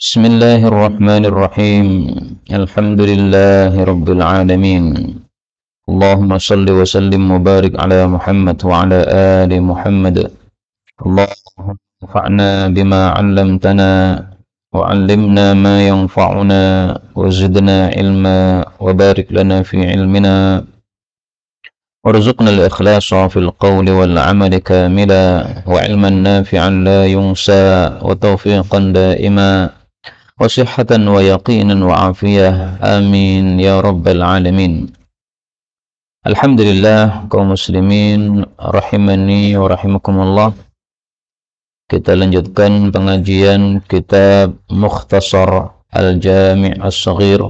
بسم الله الرحمن الرحيم. الحمد لله رب العالمين. اللهم صل وسلم وبارك على محمد وعلى آل محمد. اللهم انفعنا بما علمتنا وعلمنا ما ينفعنا وزدنا علما وبارك لنا في علمنا وارزقنا الإخلاص في القول والعمل كاملا وعلما نافعا لا ينسى وتوفيقا دائما وصحة ويقينا وعافية آمين يا رب العالمين. Alhamdulillah kaum muslimin rahimani wa rahimakumullah. Kita lanjutkan pengajian kitab Mukhtasar Al-Jami' As-Saghir,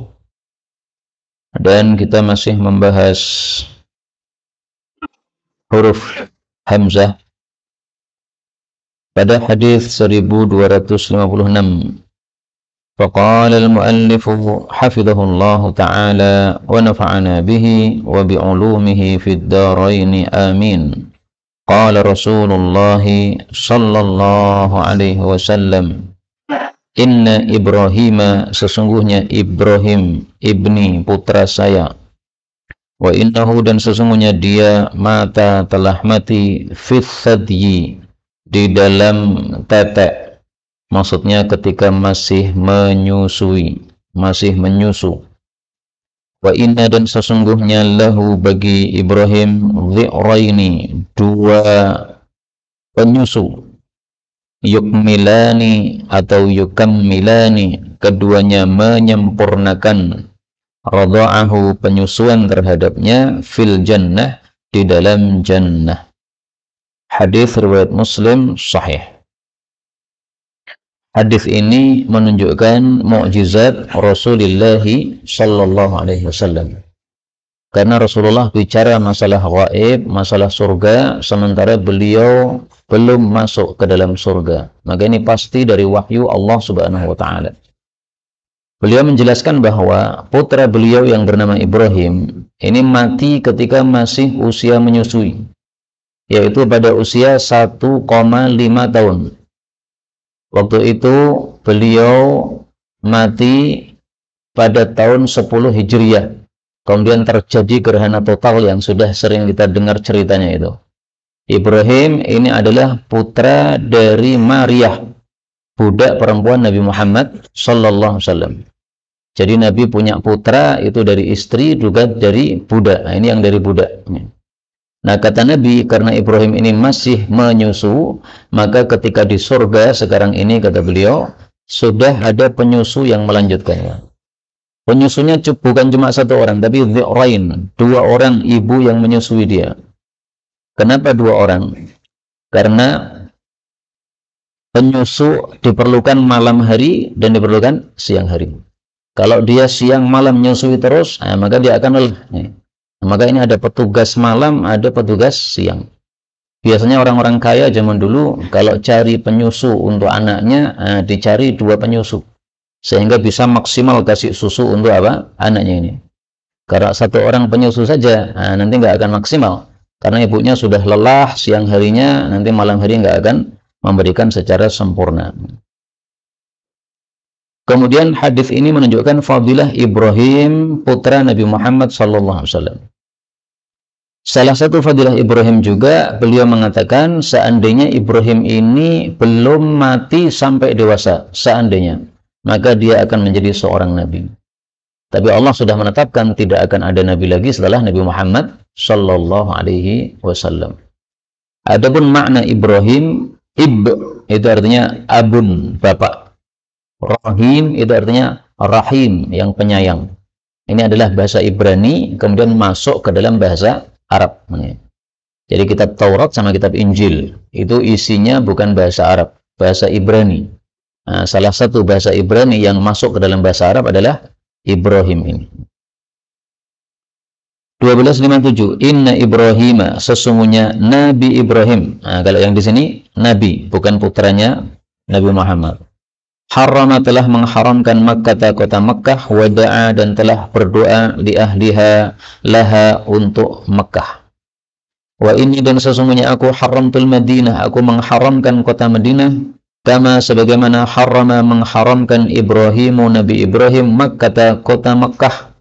dan kita masih membahas huruf hamzah pada hadis 1256. فقال المؤلف حفظه الله تعالى ونفعنا به وبعلومه في الدارين آمين. قال رسول الله صلى الله عليه وسلم إن إبراهيم sesungguhnya Ibrahim ibni putra saya, wa innahu dan sesungguhnya dia mata telah mati fit thadyi di dalam tetek. Maksudnya ketika masih menyusui, masih menyusu. Wa inna dan sesungguhnya lahu bagi Ibrahim dhi'raini, dua penyusu, yukmilani atau yukammilani, keduanya menyempurnakan radha'ahu penyusuan terhadapnya fil jannah, di dalam jannah. Hadis riwayat Muslim sahih. Hadis ini menunjukkan mukjizat Rasulullah sallallahu alaihi wasallam. Karena Rasulullah bicara masalah gaib, masalah surga, sementara beliau belum masuk ke dalam surga. Maka ini pasti dari wahyu Allah Subhanahu wa taala. Beliau menjelaskan bahwa putra beliau yang bernama Ibrahim ini mati ketika masih usia menyusui, yaitu pada usia 1,5 tahun. Waktu itu beliau mati pada tahun 10 Hijriah. Kemudian terjadi gerhana total yang sudah sering kita dengar ceritanya itu. Ibrahim ini adalah putra dari Maryah, budak perempuan Nabi Muhammad sallallahu alaihi wasallam. Jadi Nabi punya putra itu dari istri, juga dari budak. Nah, ini yang dari budak. Nah, kata Nabi, karena Ibrahim ini masih menyusu, maka ketika di surga sekarang ini, kata beliau, sudah ada penyusu yang melanjutkannya. Penyusunya bukan cuma satu orang, tapi dhi'rain, dua orang ibu yang menyusui dia. Kenapa dua orang? Karena penyusu diperlukan malam hari dan diperlukan siang hari. Kalau dia siang malam menyusui terus, maka dia akan lelah. Maka ini ada petugas malam, ada petugas siang. Biasanya orang-orang kaya zaman dulu kalau cari penyusu untuk anaknya, dicari dua penyusu, sehingga bisa maksimal kasih susu untuk apa? Anaknya ini. Karena satu orang penyusu saja, nanti nggak akan maksimal. Karena ibunya sudah lelah siang harinya, nanti malam hari nggak akan memberikan secara sempurna. Kemudian hadis ini menunjukkan fadilah Ibrahim putra Nabi Muhammad sallallahu alaihi wasallam. Salah satu fadilah Ibrahim juga, beliau mengatakan seandainya Ibrahim ini belum mati sampai dewasa, seandainya, maka dia akan menjadi seorang nabi. Tapi Allah sudah menetapkan tidak akan ada nabi lagi setelah Nabi Muhammad sallallahu alaihi wasallam. Adapun makna Ibrahim, itu artinya abun, bapak. Rahim itu artinya rahim, yang penyayang. Ini adalah bahasa Ibrani, kemudian masuk ke dalam bahasa Arab. Jadi kitab Taurat sama kitab Injil itu isinya bukan bahasa Arab, bahasa Ibrani. Nah, salah satu bahasa Ibrani yang masuk ke dalam bahasa Arab adalah Ibrahim ini. 1257, Inna Ibrahim, sesungguhnya Nabi Ibrahim. Nah, kalau yang di sini Nabi, bukan putranya Nabi Muhammad. Harrama telah mengharamkan Makkah, kota Makkah, wada'a dan telah berdoa li ahliha laha untuk Makkah. Wa ini dan sesungguhnya aku haramtul Madinah, aku mengharamkan kota Madinah Kama sebagaimana harrama mengharamkan Ibrahimu Nabi Ibrahim Makkah kota Makkah.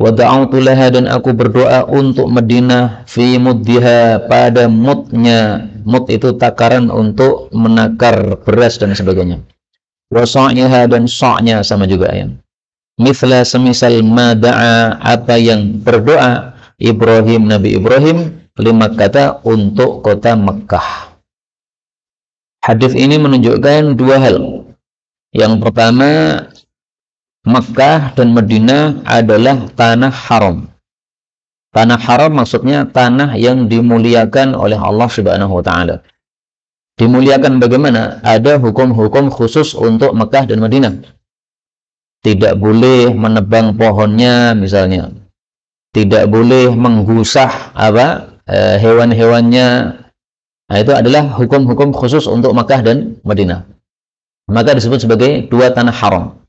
Wa da'autu laha dan aku berdoa untuk Madinah fi muddiha pada mudnya. Mud itu takaran untuk menakar beras dan sebagainya. Wa sa'yaha dan sa'nya sama juga ya. Mithla semisal ma da'a apa yang berdoa Ibrahim Nabi Ibrahim lima kata untuk kota Makkah. Hadis ini menunjukkan dua hal. Yang pertama, Makkah dan Madinah adalah tanah haram. Tanah haram maksudnya tanah yang dimuliakan oleh Allah Subhanahu wa taala. Dimuliakan bagaimana? Ada hukum-hukum khusus untuk Makkah dan Madinah. Tidak boleh menebang pohonnya misalnya. Tidak boleh menggusah hewan-hewannya. Nah, itu adalah hukum-hukum khusus untuk Makkah dan Madinah. Maka disebut sebagai dua tanah haram.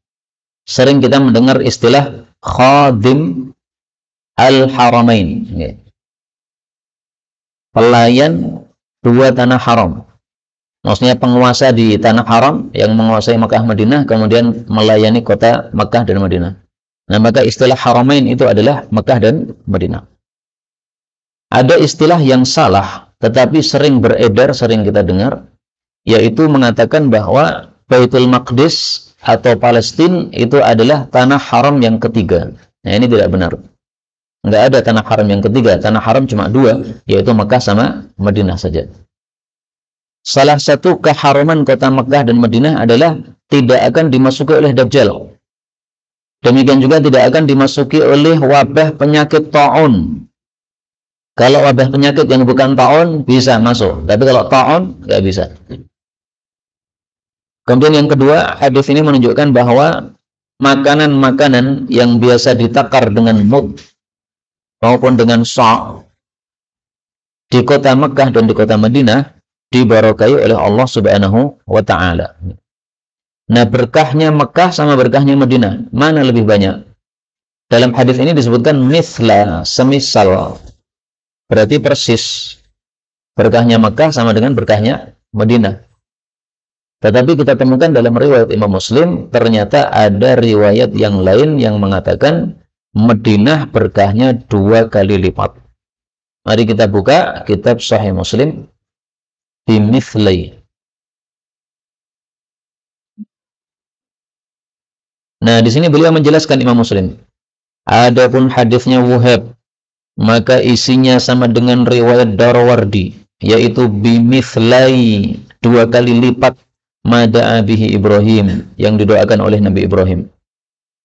Sering kita mendengar istilah khadim al-haramain. Pelayan dua tanah haram. Maksudnya penguasa di tanah haram yang menguasai Makkah Madinah kemudian melayani kota Makkah dan Madinah. Nah, maka istilah haramain itu adalah Makkah dan Madinah. Ada istilah yang salah tetapi sering beredar, sering kita dengar, yaitu mengatakan bahwa Baitul Maqdis atau Palestina itu adalah tanah haram yang ketiga. Nah, ini tidak benar. Enggak ada tanah haram yang ketiga. Tanah haram cuma dua, yaitu Makkah sama Madinah saja. Salah satu keharaman kota Makkah dan Madinah adalah tidak akan dimasuki oleh Dajjal. Demikian juga tidak akan dimasuki oleh wabah penyakit ta'un. Kalau wabah penyakit yang bukan ta'un bisa masuk, tapi kalau ta'un nggak bisa. Kemudian yang kedua, hadis ini menunjukkan bahwa makanan-makanan yang biasa ditakar dengan mud maupun dengan sa' di kota Makkah dan di kota Madinah diberkahi oleh Allah Subhanahu wa taala. Nah, berkahnya Makkah sama berkahnya Madinah, mana lebih banyak? Dalam hadis ini disebutkan mithla, semisal. Berarti persis. Berkahnya Makkah sama dengan berkahnya Madinah. Tetapi kita temukan dalam riwayat Imam Muslim, ternyata ada riwayat yang lain yang mengatakan Madinah berkahnya 2 kali lipat. Mari kita buka kitab Sahih Muslim bimithli. Nah, di sini beliau menjelaskan Imam Muslim. Adapun hadisnya Wuhab, maka isinya sama dengan riwayat Darawardi, yaitu bimithlai 2 kali lipat mada'a bihi Ibrahim yang didoakan oleh Nabi Ibrahim.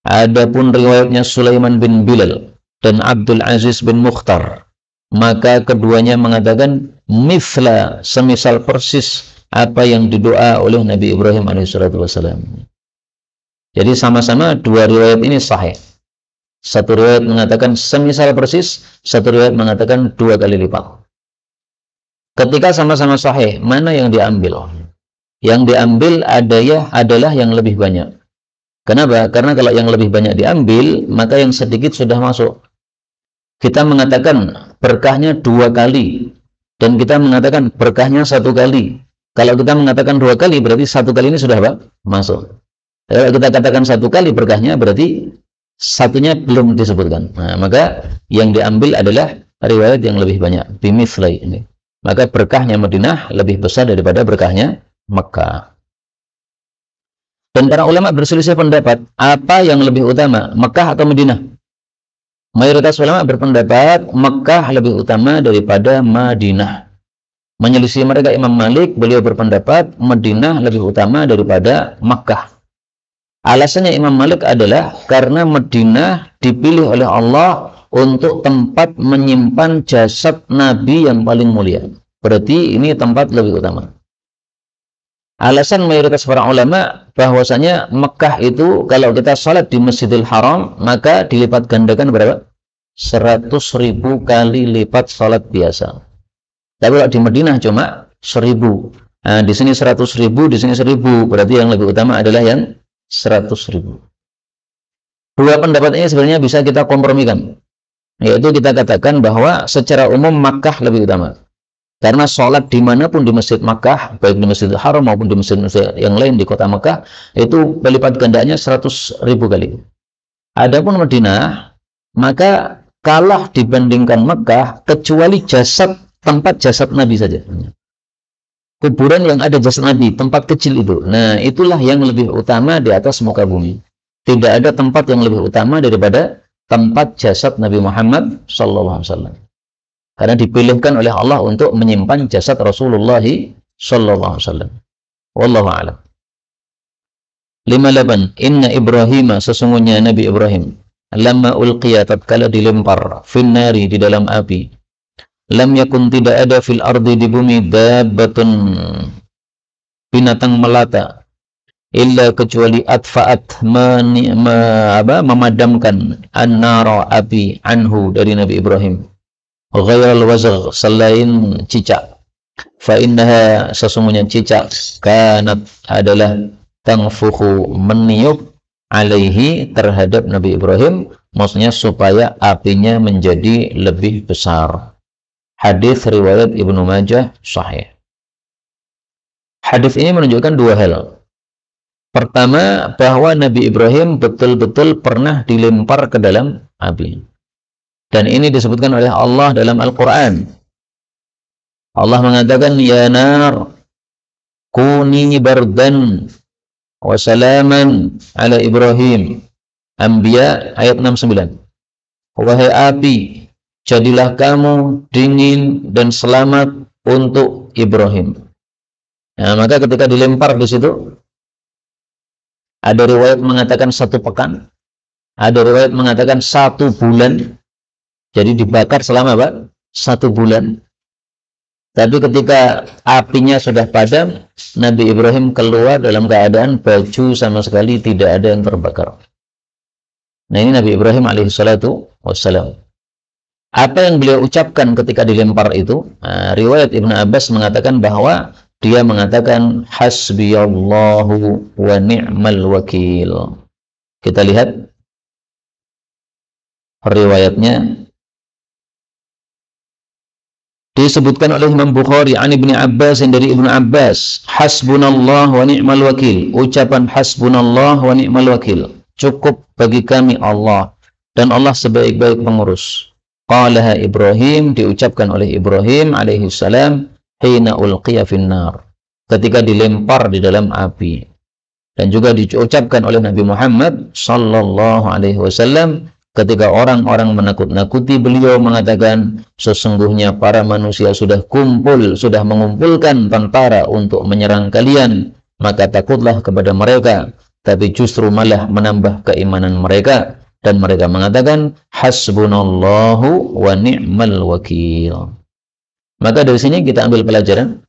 Adapun riwayatnya Sulaiman bin Bilal dan Abdul Aziz bin Mukhtar, maka keduanya mengatakan mithla, semisal persis apa yang didoa oleh Nabi Ibrahim alaihissalatu wassalam. Jadi sama-sama dua riwayat ini sahih. Satu riwayat mengatakan semisal persis, satu riwayat mengatakan 2 kali lipat. Ketika sama-sama sahih, mana yang diambil? Yang diambil adalah yang lebih banyak. Kenapa? Karena kalau yang lebih banyak diambil, maka yang sedikit sudah masuk. Kita mengatakan berkahnya 2 kali, dan kita mengatakan berkahnya 1 kali. Kalau kita mengatakan 2 kali, berarti 1 kali ini sudah apa? Masuk. Kalau kita katakan 1 kali berkahnya, berarti satunya belum disebutkan. Nah, maka yang diambil adalah riwayat yang lebih banyak. Bimithlai ini. Maka berkahnya Madinah lebih besar daripada berkahnya Mekah. Dan para ulama berselisih pendapat, apa yang lebih utama, Mekah atau Madinah? Mayoritas ulama berpendapat Mekah lebih utama daripada Madinah. Menyelisih mereka Imam Malik, beliau berpendapat Madinah lebih utama daripada Mekah. Alasannya Imam Malik adalah karena Madinah dipilih oleh Allah untuk tempat menyimpan jasad Nabi yang paling mulia. Berarti ini tempat lebih utama. Alasan mayoritas para ulama bahwasanya Mekah itu kalau kita salat di Masjidil Haram maka dilipat gandakan berapa? 100.000 kali lipat salat biasa. Tapi kalau di Madinah cuma 1.000. Nah, di sini 100.000, di sini 1.000. Berarti yang lebih utama adalah yang 100.000. Dua pendapat ini sebenarnya bisa kita kompromikan. Yaitu kita katakan bahwa secara umum Makkah lebih utama. Karena sholat dimanapun di Masjid Makkah, baik di Masjidil Haram maupun di masjid-masjid yang lain di kota Makkah, itu berlipat gandanya 100.000 kali. Adapun Madinah, maka kalah dibandingkan Makkah, kecuali tempat jasad Nabi saja. Kuburan yang ada jasad Nabi, tempat kecil itu. Nah, itulah yang lebih utama di atas muka bumi. Tidak ada tempat yang lebih utama daripada tempat jasad Nabi Muhammad SAW. Karena dipilihkan oleh Allah untuk menyimpan jasad Rasulullah SAW. Wallahu a'lam. 58. Inna Ibrahim, sesungguhnya Nabi Ibrahim, lamma ulqiya, tatkala dilempar, finnari, di dalam api, lam yakun, tidak ada, fil ardi, di bumi, dabbatun, binatang melata, illa, kecuali, atfa'at, memadamkan, an-nara, api, anhu, dari Nabi Ibrahim, ghairal wazagh, selain cicak. Fa innaha, sesungguhnya cicak, kanat, adalah, tangfukhu, meniup, alaihi, terhadap Nabi Ibrahim, maksudnya supaya apinya menjadi lebih besar. Hadis riwayat Ibnu Majah sahih. Hadis ini menunjukkan dua hal. Pertama, bahwa Nabi Ibrahim betul-betul pernah dilempar ke dalam api. Dan ini disebutkan oleh Allah dalam Al-Quran. Allah mengatakan, ya nar, kuni bardan wa salaman ala Ibrahim. Anbiya ayat 69. Wahai api, jadilah kamu dingin dan selamat untuk Ibrahim. Nah, maka ketika dilempar di situ, ada riwayat mengatakan 1 pekan, ada riwayat mengatakan 1 bulan. Jadi dibakar selama apa? 1 bulan. Tapi ketika apinya sudah padam, Nabi Ibrahim keluar dalam keadaan baju sama sekali tidak ada yang terbakar. Nah, ini Nabi Ibrahim alaihissalatu wassalam. Apa yang beliau ucapkan ketika dilempar itu? Nah, riwayat Ibnu Abbas mengatakan bahwa dia mengatakan hasbiyallahu wa ni'mal wakil. Kita lihat riwayatnya. Disebutkan oleh Imam Bukhari an Ibnu Abbas, dari Ibnu Abbas, hasbunallah wa ni'mal wakil. Ucapan hasbunallah wa ni'mal wakil, cukup bagi kami Allah dan Allah sebaik-baik pengurus. Qalaha Ibrahim, diucapkan oleh Ibrahim alaihi salam, hina ulqiya finnar, ketika dilempar di dalam api. Dan juga diucapkan oleh Nabi Muhammad sallallahu alaihi wasallam ketika orang-orang menakut-nakuti beliau, mengatakan, sesungguhnya para manusia sudah mengumpulkan tentara untuk menyerang kalian, maka takutlah kepada mereka, tapi justru malah menambah keimanan mereka. Dan mereka mengatakan hasbunallahu wa ni'mal wakil. Maka dari sini kita ambil pelajaran,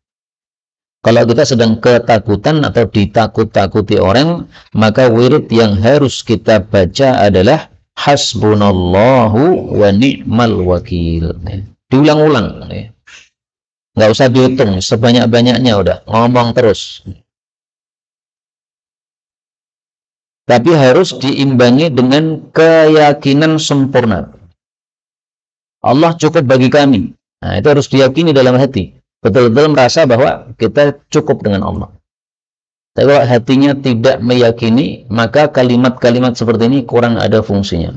kalau kita sedang ketakutan atau ditakut-takuti orang, maka wirid yang harus kita baca adalah hasbunallahu wa ni'mal wakil. Diulang-ulang, nggak usah dihitung, sebanyak-banyaknya udah ngomong terus. Tapi harus diimbangi dengan keyakinan sempurna. Allah cukup bagi kami. Nah, itu harus diyakini dalam hati. Betul-betul merasa bahwa kita cukup dengan Allah. Tapi kalau hatinya tidak meyakini, maka kalimat-kalimat seperti ini kurang ada fungsinya.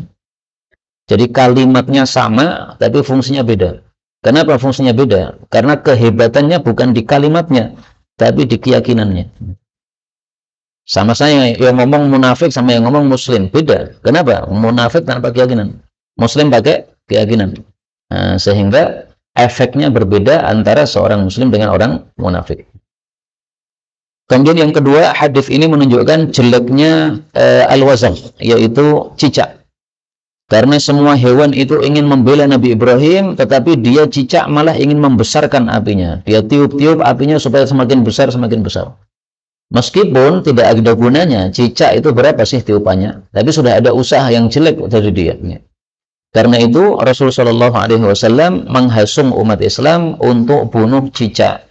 Jadi kalimatnya sama, tapi fungsinya beda. Kenapa fungsinya beda? Karena kehebatannya bukan di kalimatnya, tapi di keyakinannya. Sama saya yang ngomong munafik sama yang ngomong muslim, beda. Kenapa? Munafik tanpa keyakinan, muslim pakai keyakinan. Nah, sehingga efeknya berbeda antara seorang muslim dengan orang munafik. Kemudian yang kedua, hadis ini menunjukkan jeleknya al-wazagh, yaitu cicak. Karena semua hewan itu ingin membela Nabi Ibrahim, tetapi dia cicak malah ingin membesarkan apinya. Dia tiup-tiup apinya supaya semakin besar, semakin besar. Meskipun tidak ada gunanya, cicak itu berapa sih tiupannya? Tapi sudah ada usaha yang jelek dari dia. Karena itu Rasulullah SAW menghasung umat Islam untuk bunuh cicak.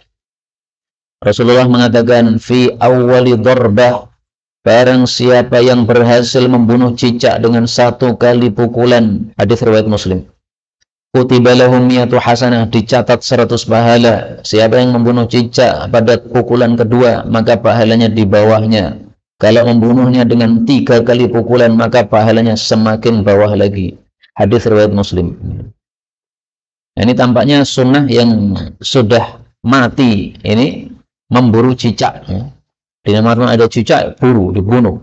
Rasulullah mengatakan, fi awwali darbah, barang siapa yang berhasil membunuh cicak dengan 1 kali pukulan, hadis riwayat Muslim, kutiba lahum miyatu hasanah, dicatat 100 pahala. Siapa yang membunuh cicak pada pukulan kedua, maka pahalanya di bawahnya. Kalau membunuhnya dengan 3 kali pukulan, maka pahalanya semakin bawah lagi. Hadis riwayat Muslim. Ini tampaknya sunnah yang sudah mati. Ini memburu cicak. Di mana ada cicak, buru, dibunuh.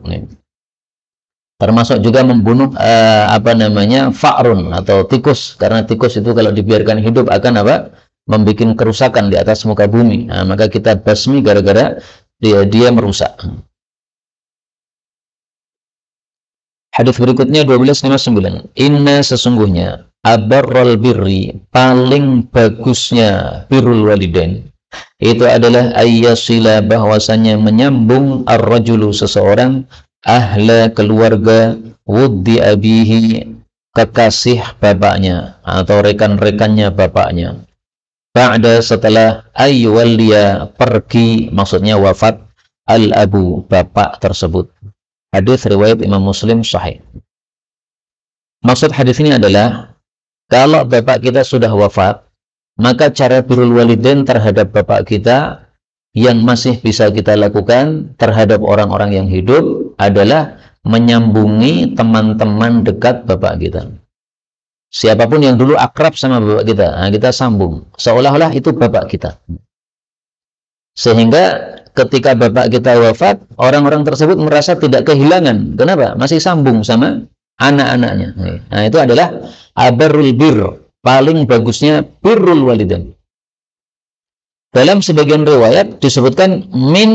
Termasuk juga membunuh fa'run atau tikus, karena tikus itu kalau dibiarkan hidup akan membuat kerusakan di atas muka bumi. Nah, maka kita basmi gara-gara dia merusak. Hadis berikutnya 1259. Inna sesungguhnya abarral birri, paling bagusnya birrul walidain, itu adalah ayyasila, bahwasanya menyambung ar-rajulu seseorang, ahla keluarga, wuddi abihi, kekasih bapaknya atau rekan-rekannya bapaknya, ba'da setelah ayyuwalliya, pergi, maksudnya wafat, al-abu, bapak tersebut. Hadis riwayat Imam Muslim sahih. Maksud hadis ini adalah kalau bapak kita sudah wafat, maka cara birrul walidain terhadap bapak kita yang masih bisa kita lakukan terhadap orang-orang yang hidup adalah menyambungi teman-teman dekat bapak kita. Siapapun yang dulu akrab sama bapak kita, nah kita sambung. Seolah-olah itu bapak kita. Sehingga ketika bapak kita wafat, orang-orang tersebut merasa tidak kehilangan. Kenapa? Masih sambung sama anak-anaknya. Nah, itu adalah abarrul bir, paling bagusnya birrul walidain. Dalam sebagian riwayat disebutkan min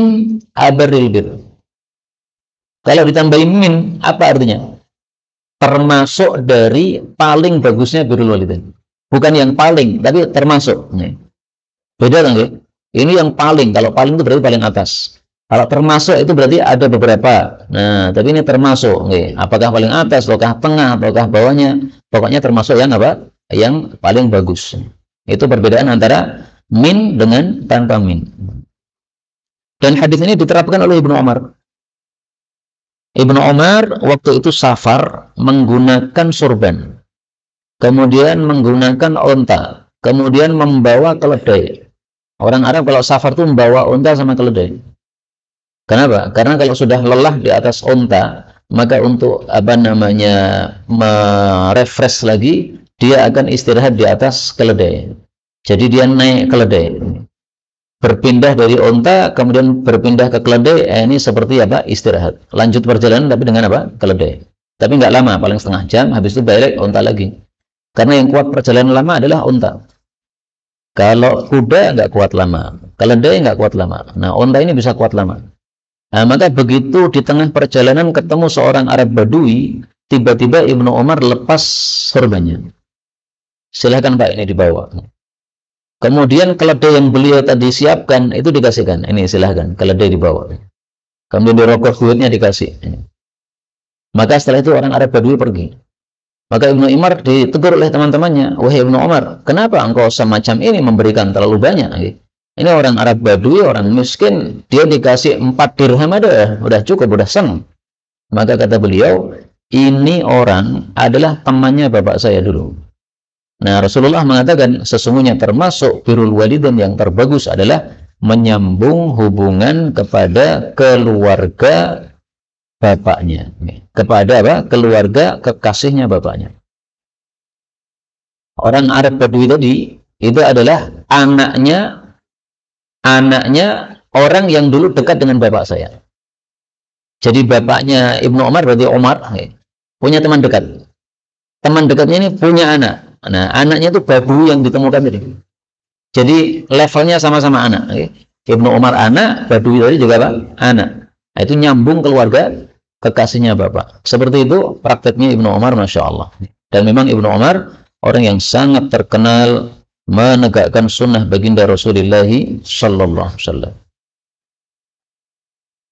abarril bir. Kalau ditambahin min, apa artinya? Termasuk dari paling bagusnya birrul walidain. Bukan yang paling, tapi termasuk. Beda kan, ya? Ini yang paling. Kalau paling itu berarti paling atas. Kalau termasuk itu berarti ada beberapa. Nah, tapi ini termasuk. Apakah paling atas, ataukah tengah, ataukah bawahnya? Pokoknya termasuk yang apa? Yang paling bagus. Itu perbedaan antara min dengan tanpa min. Dan hadis ini diterapkan oleh Ibnu Umar. Ibnu Umar waktu itu safar menggunakan surban, kemudian menggunakan onta, kemudian membawa keledai. Orang Arab kalau safar itu membawa onta sama keledai. Kenapa? Karena kalau sudah lelah di atas onta, maka untuk merefresh lagi, dia akan istirahat di atas keledai. Jadi dia naik keledai, berpindah dari onta, kemudian berpindah ke keledai. Ini seperti istirahat. Lanjut perjalanan tapi dengan keledai. Tapi nggak lama, paling setengah jam. Habis itu balik onta lagi. Karena yang kuat perjalanan lama adalah onta. Kalau kuda nggak kuat lama, keledai nggak kuat lama. Nah, onta ini bisa kuat lama. Nah, maka begitu di tengah perjalanan ketemu seorang Arab Badui, tiba-tiba Ibnu Umar lepas sorbannya. Silahkan Pak, ini dibawa. Kemudian keledai yang beliau tadi siapkan itu dikasihkan. Ini silahkan, keledai dibawa. Kemudian dirokok duitnya dikasih. Maka setelah itu orang Arab Badui pergi. Maka Ibnu Umar ditegur oleh teman-temannya, wahai Ibnu Umar, kenapa engkau semacam ini memberikan terlalu banyak? Ini orang Arab Badui, orang miskin, dia dikasih 4 dirham ada, udah cukup, udah senang. Maka kata beliau, ini orang adalah temannya bapak saya dulu. Nah, Rasulullah mengatakan sesungguhnya termasuk birrul walidain yang terbagus adalah menyambung hubungan kepada keluarga bapaknya, kepada keluarga kekasihnya bapaknya. Orang Arab Badui tadi itu adalah anaknya orang yang dulu dekat dengan bapak saya. Jadi bapaknya Ibnu Umar berarti Umar punya teman dekat. Teman dekatnya ini punya anak. Nah, anaknya itu babu yang ditemukan tadi. Jadi levelnya sama-sama anak. Ibnu Umar anak, Badui tadi juga anak. Nah, itu nyambung keluarga kekasihnya bapak. Seperti itu prakteknya Ibnu Umar, Masya Allah. Dan memang Ibnu Umar orang yang sangat terkenal menegakkan sunnah baginda Rasulullah Sallallahu Alaihi Wasallam.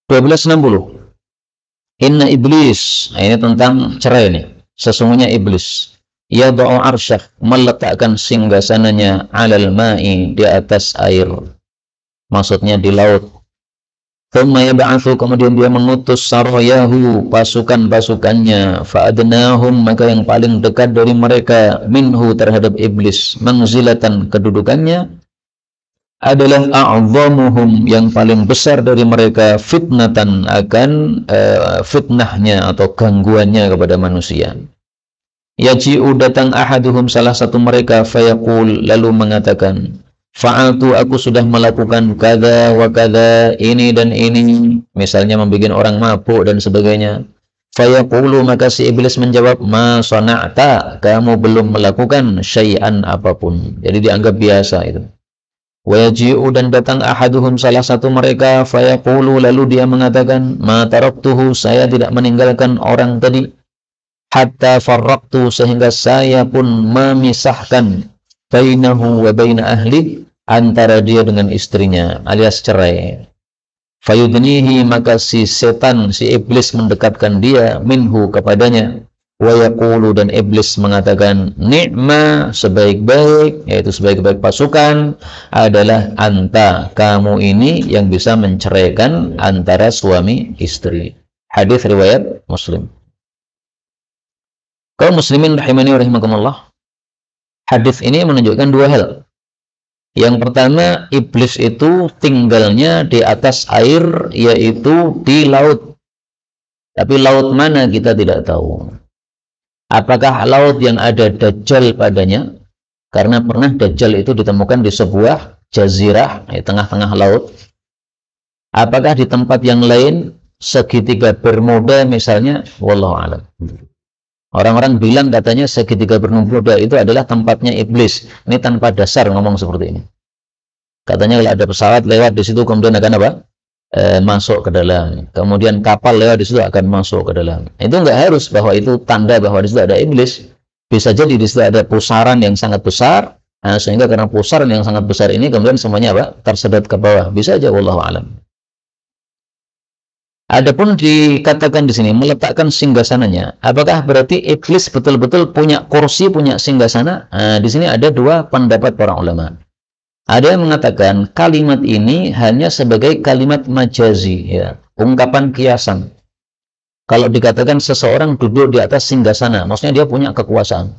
1260. Inna iblis. Nah, ini tentang cerai nih. Sesungguhnya iblis yad'u arsyah, meletakkan singgasananya alal ma'i, di atas air, maksudnya di laut. Thumma yab'atsu, kemudian dia mengutus sarayahu, pasukan-pasukannya, fa'adnahum, maka yang paling dekat dari mereka, minhu, terhadap iblis, manzilatan, kedudukannya adalah a'zamuhum, yang paling besar dari mereka, fitnatan, akan fitnahnya atau gangguannya kepada manusia. Yaji'u, datang ahaduhum, salah satu mereka, fayaqul, lalu mengatakan, fa'altu, aku sudah melakukan kada wa kada, ini dan ini, misalnya membuat orang mabuk dan sebagainya. Fayaqulu, maka si iblis menjawab, ma sana'ta, kamu belum melakukan syai'an apapun. Jadi dianggap biasa itu. Wa yaji'u, dan datang ahaduhum, salah satu mereka, fayaqulu, lalu dia mengatakan, ma taraktuhu, saya tidak meninggalkan orang tadi, hatta farraqtu, sehingga saya pun memisahkan bainahu wa baina ahli, antara dia dengan istrinya, alias cerai. Fayudnihi, maka si setan, si iblis mendekatkan dia, minhu, kepadanya. Wa yaqulu, dan iblis mengatakan, ni'ma, sebaik-baik, yaitu sebaik-baik pasukan adalah anta, kamu ini yang bisa menceraikan antara suami istri. Hadis riwayat Muslim. Kaum muslimin rahimani wa rahimakumullah, hadis ini menunjukkan dua hal. Yang pertama, iblis itu tinggalnya di atas air, yaitu di laut. Tapi laut mana kita tidak tahu. Apakah laut yang ada Dajjal padanya? Karena pernah Dajjal itu ditemukan di sebuah jazirah di tengah-tengah laut. Apakah di tempat yang lain, segitiga Bermuda misalnya? Wallahu a'lam. Orang-orang bilang katanya segitiga Bermuda itu adalah tempatnya iblis. Ini tanpa dasar ngomong seperti ini. Katanya kalau ada pesawat lewat di situ kemudian akan apa? Masuk ke dalam. Kemudian kapal lewat di situ akan masuk ke dalam. Itu enggak harus bahwa itu tanda bahwa di situ ada iblis. Bisa jadi di situ ada pusaran yang sangat besar, sehingga karena pusaran yang sangat besar ini kemudian semuanya apa? Tersedot ke bawah. Bisa aja, wallahu a'lam. Adapun dikatakan di sini meletakkan singgasananya, apakah berarti iblis betul-betul punya kursi, punya singgasana? Di sini ada dua pendapat para ulama. Ada yang mengatakan kalimat ini hanya sebagai kalimat majazi, ya, ungkapan kiasan. Kalau dikatakan seseorang duduk di atas singgasana, maksudnya dia punya kekuasaan.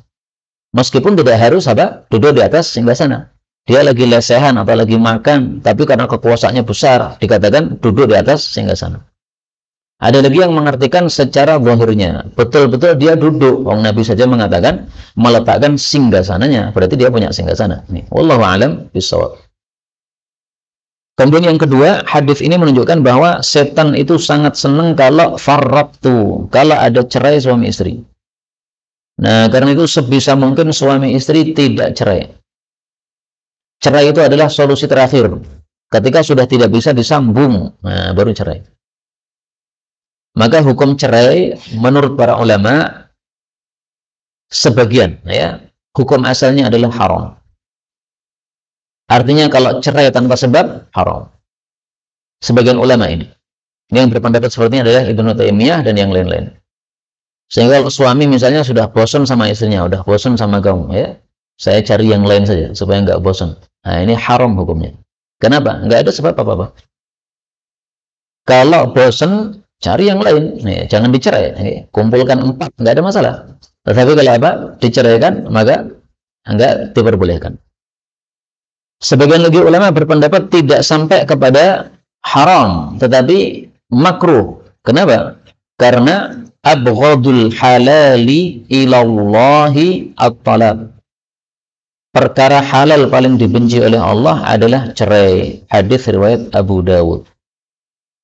Meskipun tidak harus apa? Duduk di atas singgasana. Dia lagi lesehan atau lagi makan, tapi karena kekuasaannya besar, dikatakan duduk di atas singgasana. Ada lagi yang mengartikan secara zahirnya, betul-betul dia duduk. Nabi saja mengatakan meletakkan singgasananya, berarti dia punya singgasana. Wallahu a'lam bishawab. Kemudian yang kedua, hadis ini menunjukkan bahwa setan itu sangat senang kalau farraqtu, kalau ada cerai suami istri. Nah, karena itu sebisa mungkin suami istri tidak cerai. Cerai itu adalah solusi terakhir. Ketika sudah tidak bisa disambung, baru cerai. Maka hukum cerai menurut para ulama sebagian, ya, hukum asalnya adalah haram. Artinya kalau cerai tanpa sebab haram. Sebagian ulama ini yang berpendapat seperti ini adalah Ibnu Taimiyah dan yang lain-lain. Sehingga kalau suami misalnya sudah bosan sama istrinya, udah bosan sama kamu, ya, saya cari yang lain saja supaya nggak bosan. Nah, ini haram hukumnya. Kenapa? Nggak ada sebab apa-apa. Kalau bosan, cari yang lain, jangan dicerai, kumpulkan 4, nggak ada masalah. Tetapi kalau apa? Diceraikan, maka enggak diperbolehkan. Sebagian lagi ulama berpendapat tidak sampai kepada haram, tetapi makruh. Kenapa? Karena abghadul halali ilallahi at-talaq. Perkara halal paling dibenci oleh Allah adalah cerai. Hadis riwayat Abu Dawud.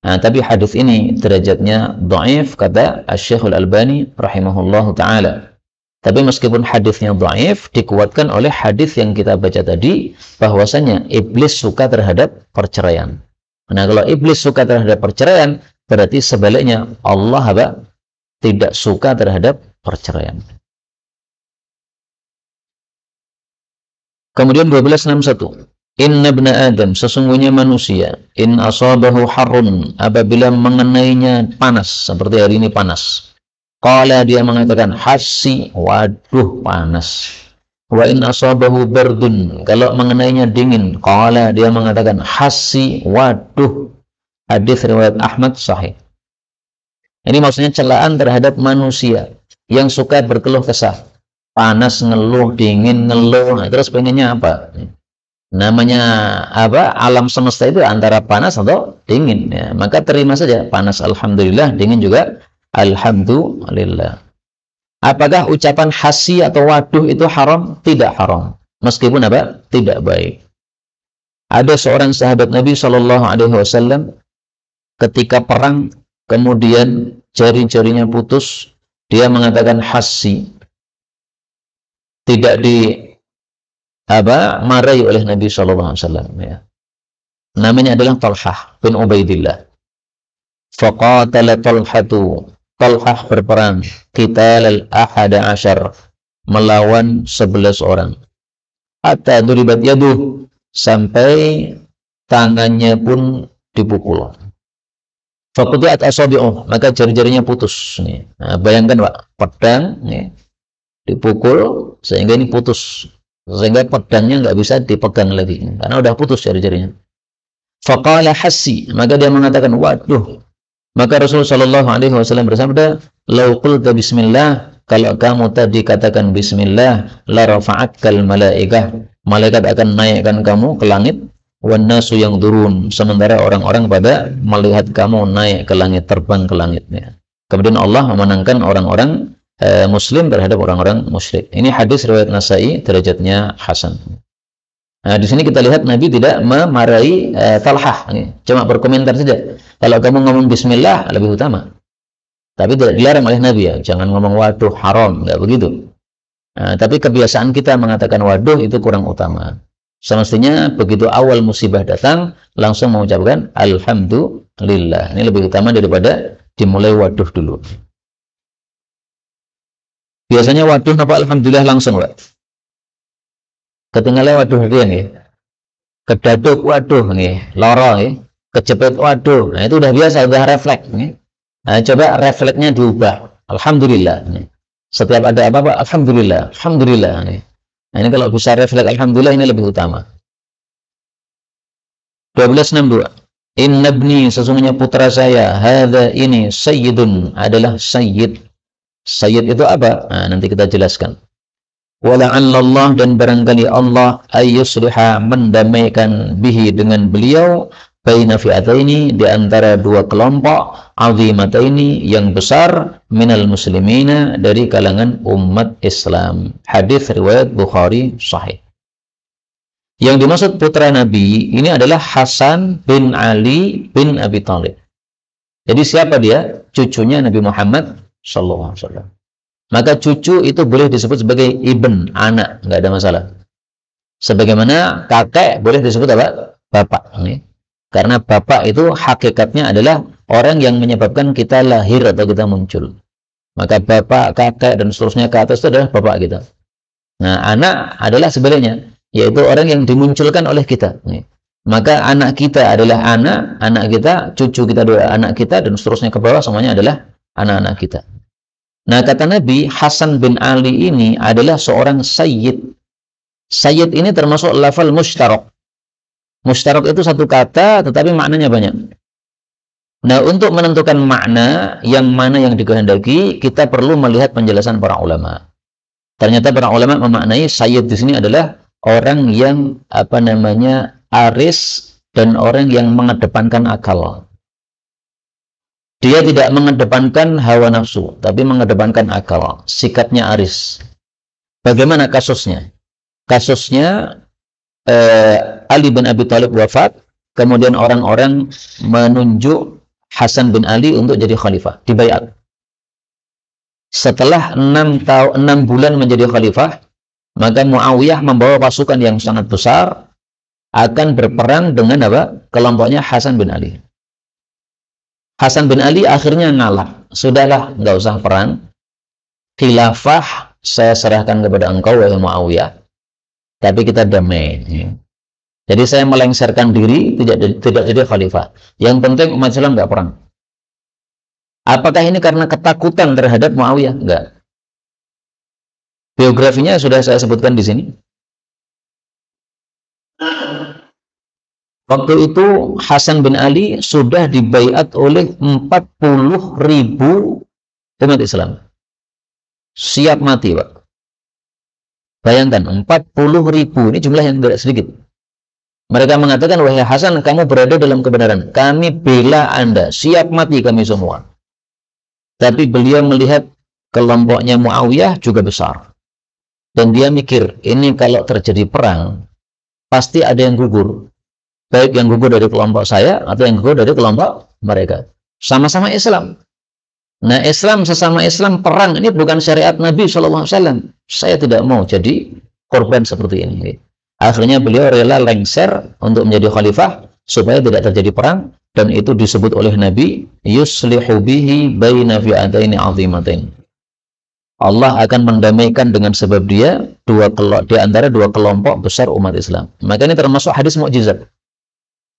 Nah, tapi hadis ini derajatnya dhaif, kata Asy-Syaikh Al-Albani rahimahullahu taala. Tapi meskipun hadisnya dhaif, dikuatkan oleh hadis yang kita baca tadi, bahwasanya iblis suka terhadap perceraian. Nah, kalau iblis suka terhadap perceraian, berarti sebaliknya Allah apa? Tidak suka terhadap perceraian. Kemudian 1261. Inna ibna Adam, sesungguhnya manusia, in asabahu harrun, apabila mengenainya panas, seperti hari ini panas. Qala, dia mengatakan, hassi, waduh panas. Wa in asabahu bardun, kalau mengenainya dingin. Qala, dia mengatakan, hassi, waduh Hadis riwayat Ahmad sahih. Ini maksudnya celaan terhadap manusia yang suka berkeluh kesah. Panas ngeluh, dingin ngeluh, nah, terus pengennya apa? Namanya apa? Alam semesta itu antara panas atau dingin. Ya. Maka terima saja panas alhamdulillah, dingin juga alhamdulillah. Apakah ucapan hasi atau waduh itu haram? Tidak haram. Meskipun apa? Tidak baik. Ada seorang sahabat Nabi Shallallahu Alaihi Wasallam ketika perang, kemudian jari-jarinya putus, dia mengatakan hasi. Tidak marahi oleh Nabi Shallallahu Alaihi Wasallam. Ya. Namanya adalah Talhah bin Ubaidillah. Faqatala Talhatu. Talhah berperang. Qital al-ahada asyar. Melawan 11 orang. Hatta duribat yaduh. Sampai tangannya pun dipukul. Faqutiat asabi'uh. Maka jari-jarinya putus. Nih. Nah, bayangkan Pak, pedang nih, dipukul sehingga ini putus, sehingga pedangnya nggak bisa dipegang lagi karena udah putus jari-jarinya. Faqala hasi, maka dia mengatakan waduh. Maka Rasulullah Shallallahu Alaihi Wasallam bersabda, lau qulta bismillah, kalau kamu tadi katakan bismillah, la rafa'atkal malaikah, malaikat akan naikkan kamu ke langit, wan nasu yang turun, sementara orang-orang pada melihat kamu naik ke langit, terbang ke langitnya. Kemudian Allah memenangkan orang-orang Muslim terhadap orang-orang musyrik. Ini hadis riwayat Nasai, derajatnya hasan. Nah, di sini kita lihat Nabi tidak memarahi Talhah, cuma berkomentar saja. Kalau kamu ngomong Bismillah lebih utama. Tapi tidak dilarang oleh Nabi ya, jangan ngomong waduh haram, nggak begitu. Nah, tapi kebiasaan kita mengatakan waduh itu kurang utama. Semestinya begitu awal musibah datang langsung mengucapkan alhamdulillah. Ini lebih utama daripada dimulai waduh dulu. Biasanya waduh apa alhamdulillah langsung, Pak. Ketinggalan waduh dia nih. Kedaduk waduh nih, loro nih, kejepit waduh. Nah, itu udah biasa, udah refleks nih. Nah, coba refleksnya diubah. Alhamdulillah nih. Setiap ada apa-apa alhamdulillah, alhamdulillah nih. Nah, ini kalau bisa refleks alhamdulillah ini lebih utama. 1262. Inna ibni, sesungguhnya putra saya, hadza ini sayyidun, adalah sayyid. Sayyid itu apa? Nah, nanti kita jelaskan. Wala'allallah, dan barangkali Allah ayyusliha, mendamaikan bihi, dengan beliau, baina fi'ataini, di antara dua kelompok azimataini, yang besar, minal muslimina, dari kalangan umat Islam. Hadis riwayat Bukhari sahih. Yang dimaksud putra Nabi ini adalah Hasan bin Ali bin Abi Thalib. Jadi siapa dia? Cucunya Nabi Muhammad Sallallahu Alaihi Wasallam. Maka cucu itu boleh disebut sebagai ibn, anak, nggak ada masalah. Sebagaimana kakek boleh disebut apa? Bapak. Karena bapak itu hakikatnya adalah orang yang menyebabkan kita lahir atau kita muncul. Maka bapak, kakek, dan seterusnya ke atas itu adalah bapak kita. Nah, anak adalah sebaliknya, yaitu orang yang dimunculkan oleh kita. Maka anak kita adalah anak kita, cucu kita adalah anak kita, dan seterusnya ke bawah semuanya adalah anak-anak kita. Nah, kata Nabi, Hasan bin Ali ini adalah seorang sayyid. Sayyid ini termasuk lafal mushtarak. Mushtarak itu satu kata, tetapi maknanya banyak. Nah, untuk menentukan makna yang mana yang dikehendaki, kita perlu melihat penjelasan para ulama. Ternyata para ulama memaknai sayyid di sini adalah orang yang aris dan orang yang mengedepankan akal. Dia tidak mengedepankan hawa nafsu, tapi mengedepankan akal. Sikapnya aris. Bagaimana kasusnya? Kasusnya Ali bin Abi Thalib wafat, kemudian orang-orang menunjuk Hasan bin Ali untuk jadi khalifah, dibaiat. Setelah 6 bulan menjadi khalifah, maka Muawiyah membawa pasukan yang sangat besar akan berperang dengan kelompoknya Hasan bin Ali. Hasan bin Ali akhirnya ngalah. Sudahlah, nggak usah perang. Khilafah saya serahkan kepada engkau, wahai Muawiyah. Tapi kita damai. Jadi saya melengsarkan diri, tidak jadi khalifah. Yang penting umat Islam nggak perang. Apakah ini karena ketakutan terhadap Muawiyah? Enggak. Biografinya sudah saya sebutkan di sini. Waktu itu Hasan bin Ali sudah dibaiat oleh 40.000 umat Islam. Siap mati, Pak. Bayangkan, 40.000, ini jumlah yang tidak sedikit. Mereka mengatakan, wahai Hasan, kamu berada dalam kebenaran. Kami bela Anda, siap mati kami semua. Tapi beliau melihat kelompoknya Muawiyah juga besar. Dan dia mikir, ini kalau terjadi perang, pasti ada yang gugur. Baik yang gugur dari kelompok saya, atau yang gugur dari kelompok mereka. Sama-sama Islam. Nah, Islam sesama Islam perang ini bukan syariat Nabi SAW. Saya tidak mau jadi korban seperti ini. Akhirnya beliau rela lengser untuk menjadi khalifah supaya tidak terjadi perang, dan itu disebut oleh Nabi yuslihu bihi baina fi'ataini 'azimatain. Allah akan mendamaikan dengan sebab dia di antara dua kelompok besar umat Islam. Maka ini termasuk hadis mukjizat.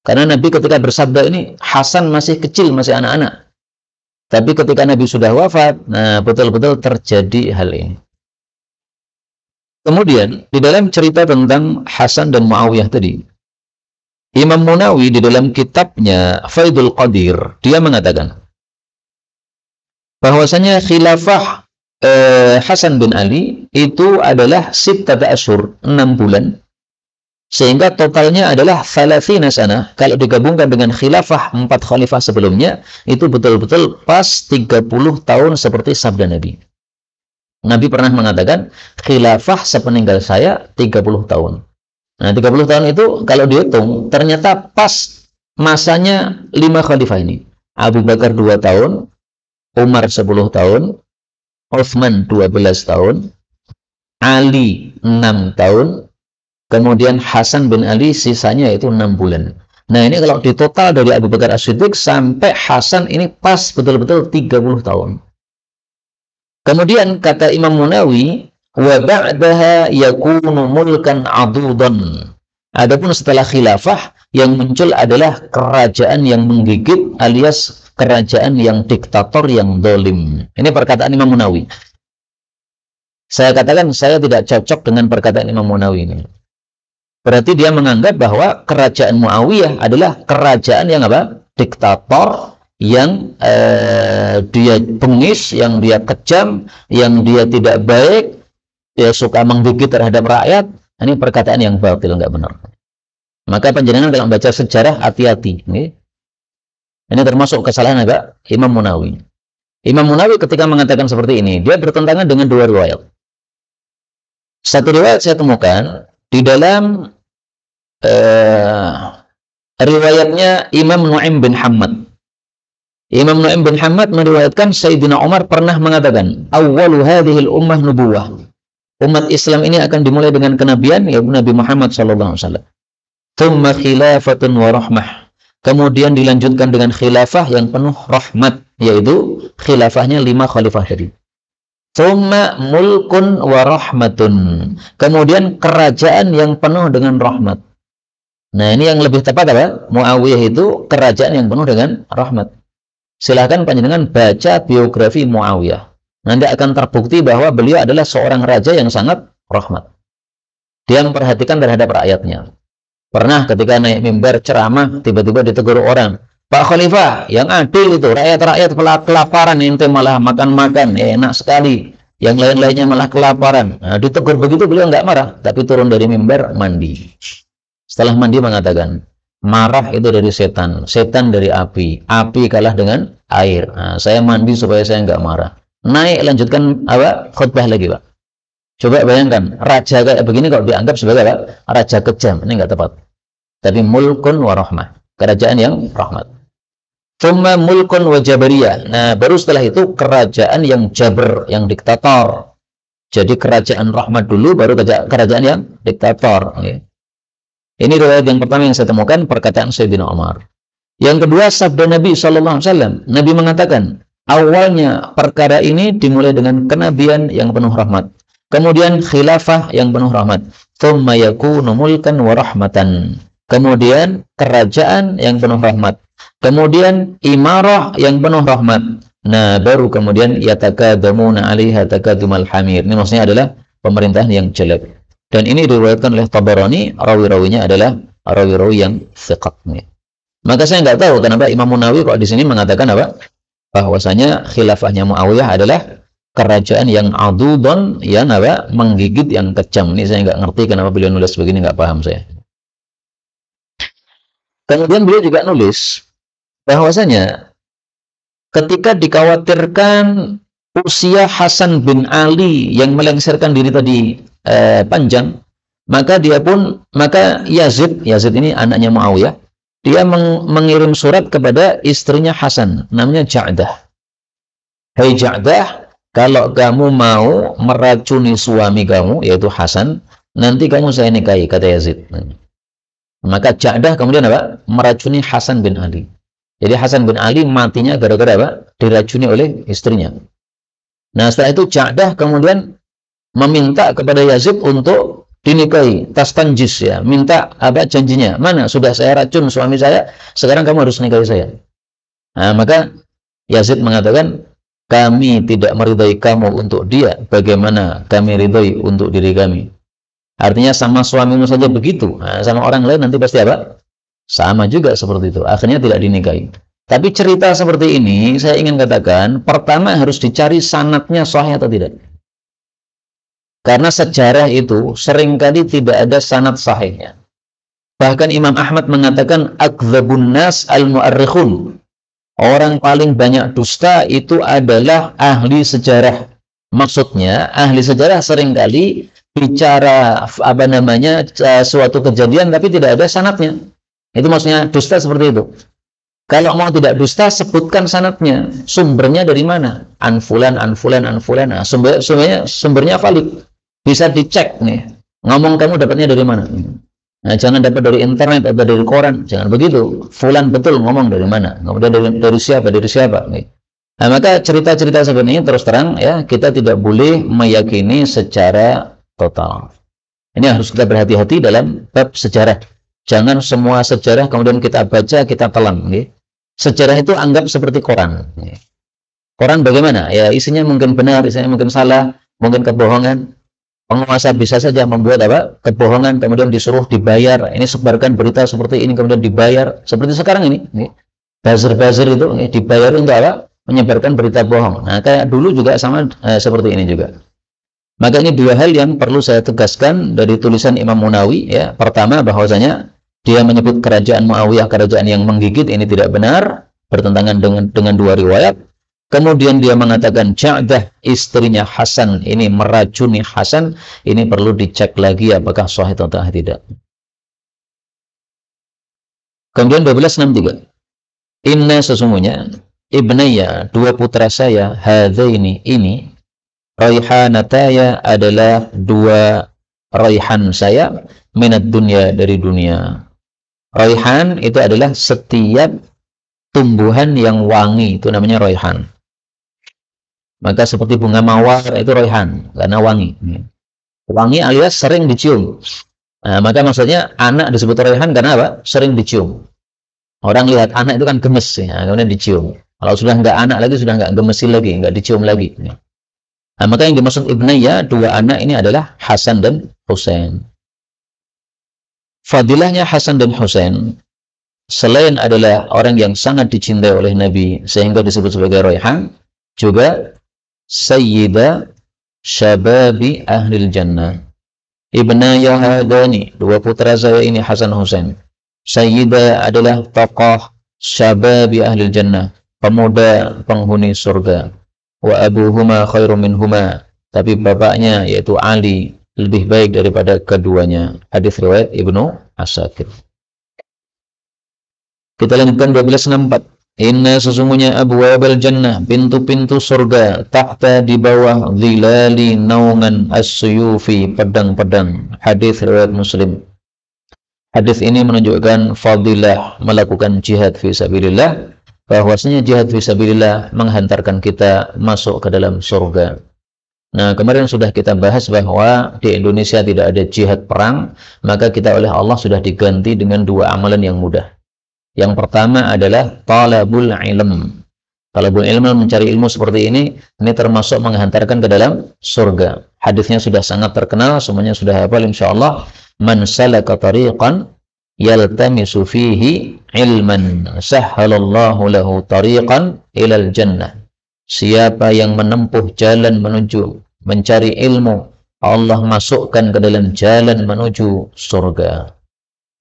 Karena Nabi ketika bersabda ini, Hasan masih kecil, masih anak-anak. Tapi ketika Nabi sudah wafat, nah betul-betul terjadi hal ini. Kemudian, di dalam cerita tentang Hasan dan Muawiyah tadi, Imam Munawi di dalam kitabnya Faidul Qadir, dia mengatakan bahwasanya khilafah Hasan bin Ali itu adalah 6 asyhur, 6 bulan. Sehingga totalnya adalah 30 sana. Kalau digabungkan dengan khilafah 4 khalifah sebelumnya, itu betul-betul pas 30 tahun seperti sabda Nabi. Nabi pernah mengatakan, khilafah sepeninggal saya 30 tahun. Nah, 30 tahun itu kalau dihitung, ternyata pas masanya 5 khalifah ini. Abu Bakar 2 tahun, Umar 10 tahun, Utsman 12 tahun, Ali 6 tahun, kemudian Hasan bin Ali sisanya itu 6 bulan. Nah, ini kalau ditotal dari Abu Bakar As-Siddiq sampai Hasan ini pas betul-betul 30 tahun. Kemudian kata Imam Munawi, wa ba'daha yakunu mulkan adudan. Adapun setelah khilafah yang muncul adalah kerajaan yang menggigit alias kerajaan yang diktator yang dolim. Ini perkataan Imam Munawi. Saya katakan saya tidak cocok dengan perkataan Imam Munawi ini. Berarti dia menganggap bahwa kerajaan Muawiyah adalah kerajaan yang apa? Diktator, yang dia bengis, yang dia kejam, yang dia tidak baik, dia suka menggigit terhadap rakyat. Ini perkataan yang batil, enggak benar. Maka panjenengan dalam baca sejarah hati-hati. Ini termasuk kesalahan agak Imam Munawi. Imam Munawi ketika mengatakan seperti ini, dia bertentangan dengan 2 riwayat. Satu riwayat saya temukan di dalam riwayatnya Imam Nu'aim bin Hammad. Imam Nu'aim bin Hammad meriwayatkan Sayyidina Umar pernah mengatakan, awwalu hadhil ummah nubuwah. Umat Islam ini akan dimulai dengan kenabian, yaitu Nabi Muhammad SAW. Thumma khilafatun wa rahmah. Kemudian dilanjutkan dengan khilafah yang penuh rahmat, yaitu khilafahnya 5 khalifah tadi. Thumma mulkun wa rahmatun. Kemudian kerajaan yang penuh dengan rahmat. Nah, ini yang lebih tepat apa? Muawiyah itu kerajaan yang penuh dengan rahmat. Silahkan panjenengan baca biografi Muawiyah. Nanti akan terbukti bahwa beliau adalah seorang raja yang sangat rahmat. Dia memperhatikan terhadap rakyatnya. Pernah ketika naik mimbar ceramah, tiba-tiba ditegur orang, Pak Khalifah, yang adil itu, rakyat-rakyat kelaparan, ente malah makan-makan, enak sekali. Yang lain-lainnya malah kelaparan. Nah, ditegur begitu beliau nggak marah, tapi turun dari mimbar, mandi. Setelah mandi mengatakan, marah itu dari setan, setan dari api, api kalah dengan air. Nah, saya mandi supaya saya nggak marah. Naik, lanjutkan khutbah lagi, Pak. Coba bayangkan, raja kayak begini kalau dianggap sebagai apa? Raja kejam, ini nggak tepat. Tapi mulkun wa rahmah, kerajaan yang rahmat. Thumma mulkun wa jabariyah. Nah, baru setelah itu kerajaan yang jabr, yang diktator. Jadi kerajaan rahmat dulu, baru kerajaan yang diktator. Ini riwayat yang pertama yang saya temukan, perkataan Sayyidina Umar. Yang kedua, sabda Nabi SAW. Nabi mengatakan, awalnya perkara ini dimulai dengan kenabian yang penuh rahmat. Kemudian khilafah yang penuh rahmat. Thumma yakunu mulkan wa rahmatan. Kemudian kerajaan yang penuh rahmat. Kemudian imarah yang penuh rahmat. Nah, baru kemudian yatakadamuna 'alaiha takadumal hamir. Ini maksudnya adalah pemerintahan yang jelek. Dan ini diriwayatkan oleh Tabarani, rawi-rawinya adalah rawi-rawi yang thiqat. Maka saya nggak tahu kenapa Imam Munawi kok di sini mengatakan apa? Bahwasanya khilafahnya Muawiyah adalah kerajaan yang adudon, yang apa? Menggigit, yang kejam. Ini saya nggak ngerti kenapa beliau nulis begini, nggak paham saya. Kemudian beliau juga nulis bahwasanya ketika dikhawatirkan usia Hasan bin Ali yang melengsarkan diri tadi panjang, maka Yazid ini anaknya Muawiyah, dia mengirim surat kepada istrinya Hasan, namanya Ja'dah. Hei Ja'dah, kalau kamu mau meracuni suami kamu, yaitu Hasan, nanti kamu saya nikahi, kata Yazid. Maka Ja'dah kemudian apa? Meracuni Hasan bin Ali. Jadi Hasan bin Ali matinya gara-gara apa? Diracuni oleh istrinya. Nah, setelah itu Ja'dah kemudian meminta kepada Yazid untuk dinikahi, tastanjis, ya, minta apa janjinya. Mana sudah saya racun suami saya, sekarang kamu harus nikahi saya. Nah, maka Yazid mengatakan, kami tidak meridai kamu untuk dia, bagaimana kami ridai untuk diri kami. Artinya sama suamimu saja begitu, nah, sama orang lain nanti pasti apa? Sama juga seperti itu. Akhirnya tidak dinikahi. Tapi cerita seperti ini, saya ingin katakan, pertama harus dicari sanadnya sahih atau tidak. Karena sejarah itu seringkali tidak ada sanad sahihnya. Bahkan Imam Ahmad mengatakan, akdzabun nas al-mu'arrikhun. Orang paling banyak dusta itu adalah ahli sejarah. Maksudnya, ahli sejarah seringkali bicara suatu kejadian tapi tidak ada sanadnya. Itu maksudnya dusta seperti itu. Kalau mau tidak dusta, sebutkan sanadnya. Sumbernya dari mana? Anfulan. Nah, sumbernya valid. Bisa dicek nih. Ngomong kamu dapatnya dari mana? Nah, jangan dapat dari internet atau dari koran. Jangan begitu. Fulan betul ngomong dari mana? Kemudian dari siapa? Nih. Nah, maka cerita-cerita seperti ini terus terang ya, kita tidak boleh meyakini secara total. Ini harus kita berhati-hati dalam bab sejarah. Jangan semua sejarah kemudian kita baca, kita telan. Okay? Sejarah itu anggap seperti koran. Okay? Koran bagaimana? Ya, isinya mungkin benar, isinya mungkin salah, mungkin kebohongan. Penguasa bisa saja membuat apa? Kebohongan, kemudian disuruh dibayar. Ini sebarkan berita seperti ini, kemudian dibayar. Seperti sekarang ini. Okay? Buzzer itu dibayar untuk apa? Menyebarkan berita bohong. Nah, kayak dulu juga sama seperti ini juga. Maka ini dua hal yang perlu saya tegaskan dari tulisan Imam Munawi. Ya. Pertama, bahwasanya dia menyebut kerajaan Muawiyah kerajaan yang menggigit, ini tidak benar, bertentangan dengan dua riwayat. Kemudian dia mengatakan Ja'dah istrinya Hasan ini meracuni Hasan, ini perlu dicek lagi apakah sahih atau tidak. Kemudian 1263. Inna sesungguhnya ibnaya dua putra saya, hadzaini ini, raihanataya adalah dua raihan saya, minat dunia dari dunia. Raihan itu adalah setiap tumbuhan yang wangi, itu namanya raihan. Maka seperti bunga mawar itu raihan, karena wangi. Wangi alias sering dicium. Nah, maka maksudnya anak disebut raihan karena apa? Sering dicium. Orang lihat anak itu kan gemes, ya, kemudian dicium. Kalau sudah nggak anak lagi, sudah nggak gemesin lagi, nggak dicium lagi. Nah, maka yang dimaksud ibnaya, dua anak ini adalah Hasan dan Husain. Fadilahnya Hasan dan Husain, selain adalah orang yang sangat dicintai oleh Nabi, sehingga disebut sebagai raihan, juga Sayyida Syababi Ahlil Jannah. Ibnaya hadani, dua putra saya ini Hasan Husain. Sayyida adalah tokoh Syababi Ahlil Jannah, pemuda penghuni surga. Wa abuhuma khairu minhuma, tapi bapaknya yaitu Ali lebih baik daripada keduanya. Hadis riwayat Ibnu Asakir. Kita lanjutkan 1264. Inna sesungguhnya abwabal jannah, pintu-pintu surga, tahta di bawah zilali naungan as-suyufi, pedang-pedang. Hadis riwayat Muslim. Hadis ini menunjukkan fadilah melakukan jihad fi sabilillah, bahwasanya jihad fi sabilillah menghantarkan kita masuk ke dalam surga. Nah, kemarin sudah kita bahas bahwa di Indonesia tidak ada jihad perang, maka kita oleh Allah sudah diganti dengan dua amalan yang mudah. Yang pertama adalah talabul ilm. Talabul ilm, mencari ilmu seperti ini termasuk menghantarkan ke dalam surga. Hadisnya sudah sangat terkenal, semuanya sudah hafal insyaallah. Man salaka tariqan yaltamisu fihi ilman sahhalallahu lahu tariqan ilal jannah. Siapa yang menempuh jalan menuju mencari ilmu, Allah masukkan ke dalam jalan menuju surga.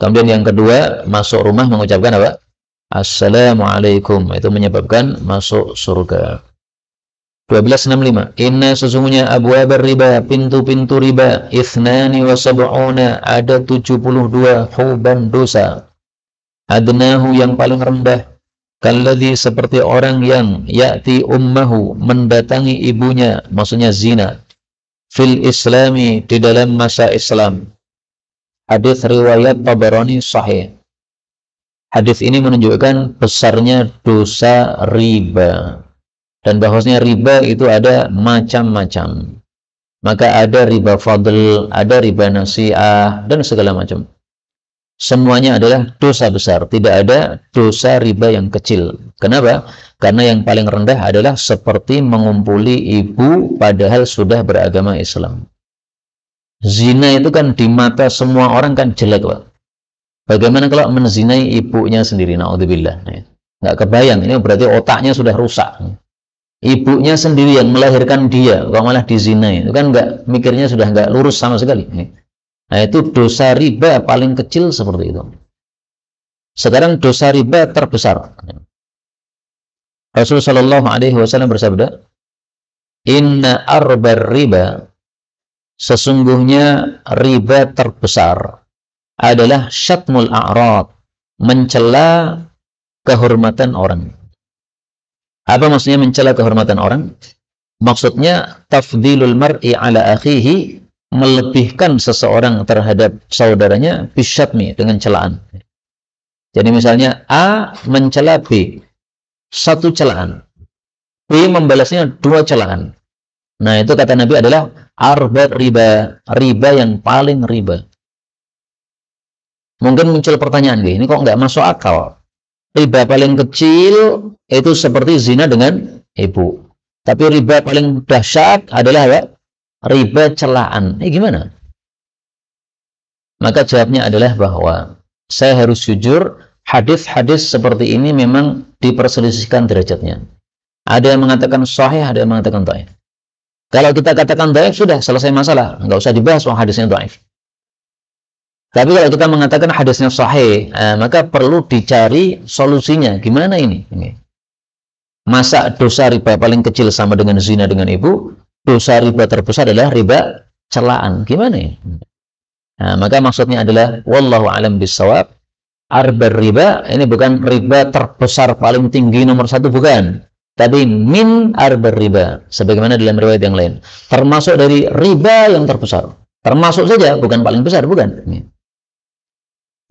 Kemudian yang kedua, masuk rumah mengucapkan apa? Assalamualaikum. Itu menyebabkan masuk surga. 1265. Inna sesungguhnya abwabar riba, pintu-pintu riba, ithnani wa sab'una, ada 72 huban dosa. Adnahu yang paling rendah, kalladzi seperti orang yang ya'ti ummahu, mendatangi ibunya, maksudnya zina, fil islami, di dalam masa Islam. Hadis riwayat Tabarani sahih. Hadis ini menunjukkan besarnya dosa riba. Dan bahwasanya riba itu ada macam-macam. Maka ada riba fadl, ada riba nasi'ah, dan segala macam. Semuanya adalah dosa besar. Tidak ada dosa riba yang kecil. Kenapa? Karena yang paling rendah adalah seperti mengumpuli ibu padahal sudah beragama Islam. Zina itu kan di mata semua orang kan jelek, Pak. Bagaimana kalau menzinai ibunya sendiri? Na'udzubillah. Nggak kebayang, ini berarti otaknya sudah rusak. Ibunya sendiri yang melahirkan dia, kok malah dizinai. Itu kan nggak, mikirnya sudah nggak lurus sama sekali. Nah, itu dosa riba paling kecil seperti itu. Sekarang dosa riba terbesar. Rasulullah Shallallahu Alaihi Wasallam bersabda, Inna arbar riba, sesungguhnya riba terbesar adalah syatmul a'rad, mencela kehormatan orang. Apa maksudnya mencela kehormatan orang? Maksudnya tafdilul mar'i ala akhihi, melebihkan seseorang terhadap saudaranya bisyatmi, dengan celaan. Jadi misalnya A mencela B, satu celaan. B membalasnya dua celaan. Nah, itu kata Nabi adalah arbat riba, riba yang paling riba. Mungkin muncul pertanyaan, ini kok nggak masuk akal? Riba paling kecil itu seperti zina dengan ibu. Tapi riba paling dahsyat adalah apa? Riba celaan. Gimana? Maka jawabnya adalah bahwa saya harus jujur, hadis-hadis seperti ini memang diperselisihkan derajatnya. Ada yang mengatakan sahih, ada yang mengatakan dhaif. Kalau kita katakan dhaif, sudah selesai masalah. Nggak usah dibahas hadisnya dhaif. Tapi kalau kita mengatakan hadisnya sahih, maka perlu dicari solusinya. Gimana ini? Masa dosa riba paling kecil sama dengan zina dengan ibu, dosa riba terbesar adalah riba celaan. Gimana ini? Nah, maka maksudnya adalah wallahu alam bissawab, arbar riba ini bukan riba terbesar paling tinggi nomor satu, bukan. Tapi min arbar riba, sebagaimana dalam riwayat yang lain. Termasuk dari riba yang terbesar. Termasuk saja, bukan paling besar, bukan.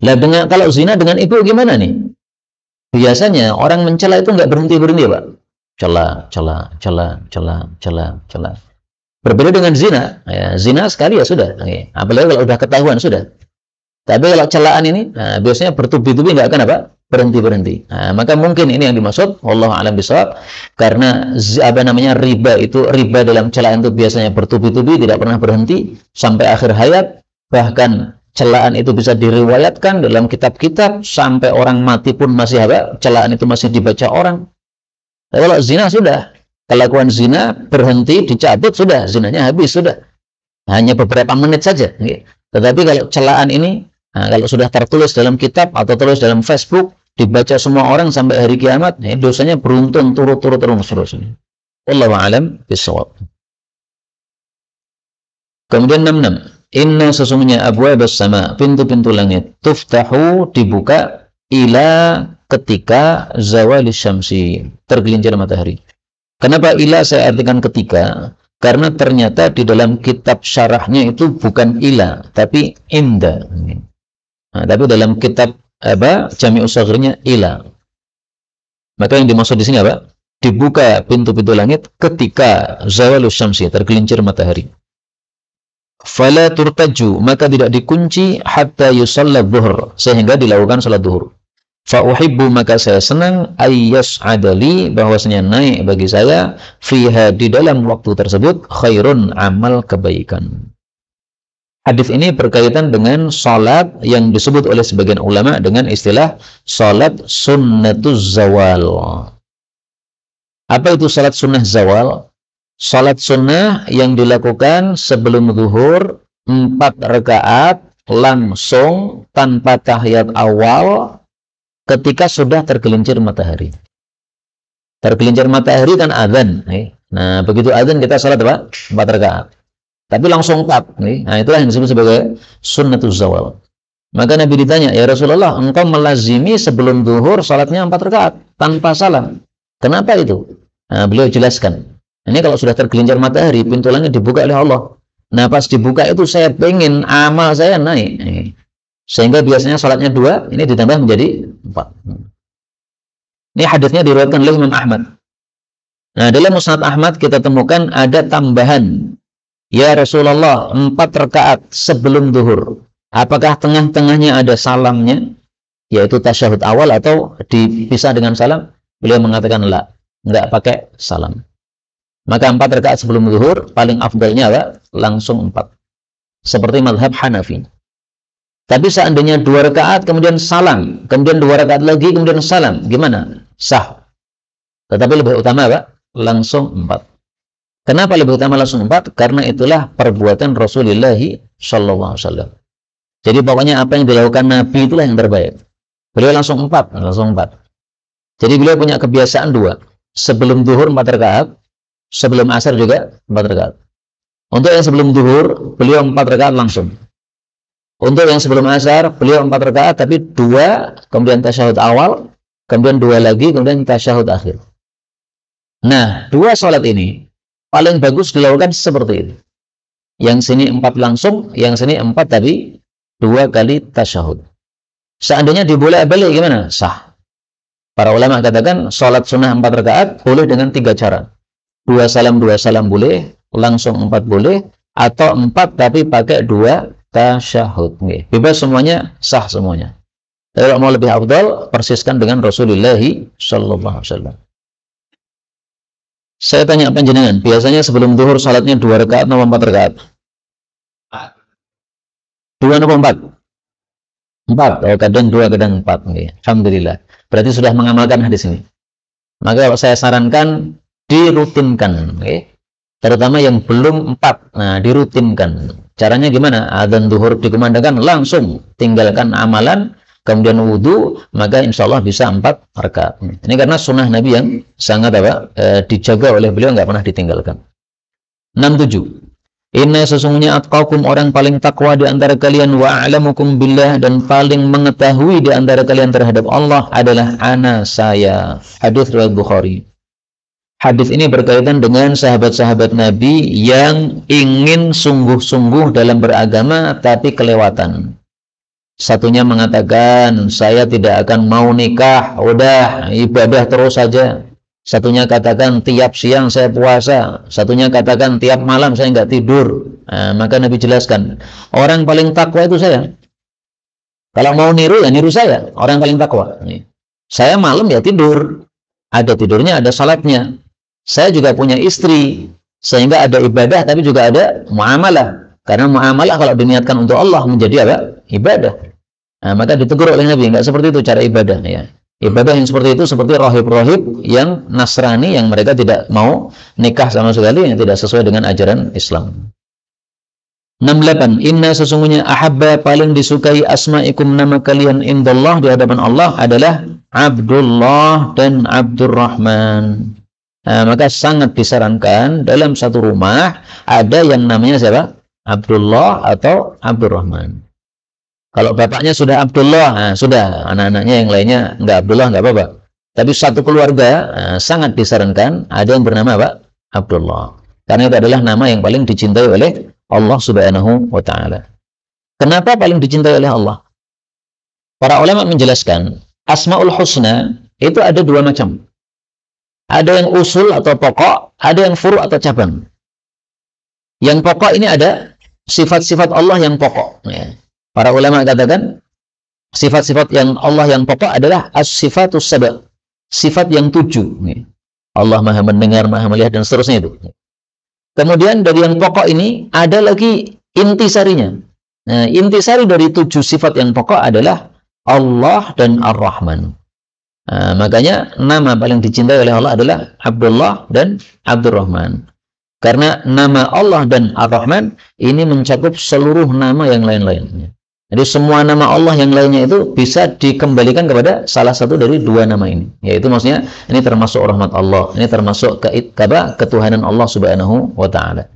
Lah dengan kalau zina dengan ibu gimana nih? Biasanya orang mencela itu nggak berhenti-berhenti, Pak. Cela. Berbeda dengan zina. Ya, zina sekali ya sudah. Apalagi kalau udah ketahuan sudah. Tapi kalau celaan ini, biasanya bertubi-tubi nggak akan apa? Berhenti-berhenti. Maka mungkin ini yang dimaksud, wallahu a'lam bishawab, karena riba itu, riba dalam celaan itu biasanya bertubi-tubi, tidak pernah berhenti sampai akhir hayat. Bahkan celaan itu bisa diriwayatkan dalam kitab-kitab sampai orang mati pun masih apa? Celaan itu masih dibaca orang. Tapi kalau zina sudah, kelakuan zina berhenti, dicabut, sudah, zinanya habis, sudah. Hanya beberapa menit saja. Tetapi kalau celaan ini, kalau sudah tertulis dalam kitab atau tertulis dalam Facebook, dibaca semua orang sampai hari kiamat, dosanya beruntun turut-turut terus. Wallahu a'lam bishawab. Kemudian 66. Inna sesungguhnya abwabas sama, pintu-pintu langit, tuftahu dibuka ila ketika zawali syamsi, tergelincir matahari. Kenapa ila saya artikan ketika? Karena ternyata di dalam kitab syarahnya itu bukan ila, tapi inda. Tapi dalam kitab Jami'us Shaghirnya ila. Maka yang dimaksud di sini apa? Dibuka pintu-pintu langit ketika zawalus syamsi, tergelincir matahari. Fala turtaju, maka tidak dikunci hatta yusalla dhuhr, sehingga dilakukan salat zuhur. Fa uhibbu, maka saya senang, ayyas'ada li, bahwasanya naik bagi saya, fiha, di dalam waktu tersebut, khairun, amal kebaikan. Hadis ini berkaitan dengan salat yang disebut oleh sebagian ulama dengan istilah salat sunnatuz zawal. Apa itu salat sunnah zawal? Salat sunnah yang dilakukan sebelum zuhur 4 rakaat langsung tanpa tahiyat awal ketika sudah tergelincir matahari. Tergelincir matahari kan azan. Nah, begitu azan kita salat apa? 4 rakaat. Tapi langsung 4. Nah, itulah yang disebut sebagai sunnatuz zawal. Maka Nabi ditanya, ya Rasulullah, engkau melazimi sebelum zuhur salatnya 4 rakaat tanpa salam. Kenapa itu? Nah, beliau jelaskan. Ini kalau sudah tergelincir matahari, pintu langit dibuka oleh Allah. Nah, pas dibuka itu saya pengen amal saya naik. Sehingga biasanya salatnya 2, ini ditambah menjadi 4. Ini hadisnya diriwayatkan oleh Imam Ahmad. Nah, dalam Musnad Ahmad kita temukan ada tambahan. Ya Rasulullah, 4 rakaat sebelum zuhur. Apakah tengah-tengahnya ada salamnya? Yaitu tasyahud awal atau dipisah dengan salam? Beliau mengatakan, enggak pakai salam. Maka 4 rakaat sebelum zuhur, paling afdalnya apa? Langsung 4. Seperti mazhab Hanafi. Tapi seandainya 2 rakaat, kemudian salam. Kemudian 2 rakaat lagi, kemudian salam. Gimana? Sah. Tetapi lebih utama apa? Langsung 4. Kenapa lebih utama langsung 4? Karena itulah perbuatan Rasulullah SAW. Jadi pokoknya apa yang dilakukan Nabi itulah yang terbaik. Beliau langsung 4. Jadi beliau punya kebiasaan 2. Sebelum zuhur 4 rakaat, sebelum asar juga 4 rakaat. Untuk yang sebelum zuhur, beliau 4 rakaat langsung. Untuk yang sebelum asar, beliau 4 rakaat, tapi 2, kemudian tasyahud awal, kemudian 2 lagi, kemudian tasyahud akhir. Nah, 2 salat ini paling bagus dilakukan seperti ini. Yang sini 4 langsung, yang sini 4 tapi 2 kali tasyahud. Seandainya dibolak-balik gimana? Sah. Para ulama katakan salat sunnah 4 rakaat boleh dengan 3 cara. 2 salam boleh, langsung 4 boleh, atau 4 tapi pakai 2 tasyahud. Bebas semuanya, sah semuanya. Kalau mau lebih afdal, persiskan dengan Rasulullah SAW. Saya tanya panjenengan, biasanya sebelum zuhur salatnya 2 rakaat atau 4 rakaat? 2 atau 4? 4. Oh, kadang 2, kadang 4. Alhamdulillah. Berarti sudah mengamalkan hadis ini. Maka saya sarankan dirutinkan. Terutama yang belum 4. Nah, dirutinkan. Caranya gimana? Adzan zuhur dikumandangkan, langsung tinggalkan amalan, kemudian wudhu, maka insya Allah bisa 4 rakaat. Ini karena sunnah Nabi yang sangat dijaga oleh beliau, nggak pernah ditinggalkan. 67. Inna sesungguhnya atqakum orang paling takwa di antara kalian, wa a'lamukum billah dan paling mengetahui di antara kalian terhadap Allah adalah ana saya. Hadis riwayat Bukhari. Hadis ini berkaitan dengan sahabat-sahabat Nabi yang ingin sungguh-sungguh dalam beragama tapi kelewatan. Satunya mengatakan, saya tidak akan mau nikah, udah ibadah terus saja. Satunya katakan, tiap siang saya puasa. Satunya katakan, tiap malam saya nggak tidur. Nah, maka Nabi jelaskan, orang paling takwa itu saya. Kalau mau niru, ya niru saya, orang paling takwa. Saya malam ya tidur. Ada tidurnya, ada salatnya. Saya juga punya istri, sehingga ada ibadah, tapi juga ada muamalah. Karena muamalah kalau diniatkan untuk Allah menjadi apa? Ibadah. Nah, maka ditegur oleh Nabi, enggak seperti itu cara ibadah ya. Ibadah yang seperti itu seperti rahib-rahib yang Nasrani yang mereka tidak mau nikah sama sekali, yang tidak sesuai dengan ajaran Islam. 68. Inna sesungguhnya ahabba paling disukai asma'ikum nama kalian indallah di hadapan Allah adalah Abdullah dan Abdurrahman. Nah, maka sangat disarankan dalam satu rumah ada yang namanya siapa? Abdullah atau Abdurrahman. Kalau bapaknya sudah Abdullah, nah sudah, anak-anaknya yang lainnya enggak Abdullah, enggak apa-apa. Tapi satu keluarga sangat disarankan ada yang bernama apa? Abdullah. Karena itu adalah nama yang paling dicintai oleh Allah Subhanahu wa taala. Kenapa paling dicintai oleh Allah? Para ulama menjelaskan, Asmaul Husna itu ada 2 macam. Ada yang usul atau pokok, ada yang furu' atau cabang. Yang pokok ini ada sifat-sifat Allah yang pokok. Ya. Para ulama katakan sifat-sifat yang Allah yang pokok adalah as-sifatus sab', sifat yang 7. Allah Maha mendengar, Maha melihat dan seterusnya itu. Kemudian dari yang pokok ini ada lagi intisarinya. Nah, intisari dari 7 sifat yang pokok adalah Allah dan Ar-Rahman. Nah, makanya nama paling dicintai oleh Allah adalah Abdullah dan Abdurrahman. Karena nama Allah dan Ar-Rahman ini mencakup seluruh nama yang lain-lainnya. Jadi semua nama Allah yang lainnya itu bisa dikembalikan kepada salah satu dari 2 nama ini. Yaitu maksudnya ini termasuk rahmat Allah, ini termasuk ketuhanan Allah Subhanahu wa taala.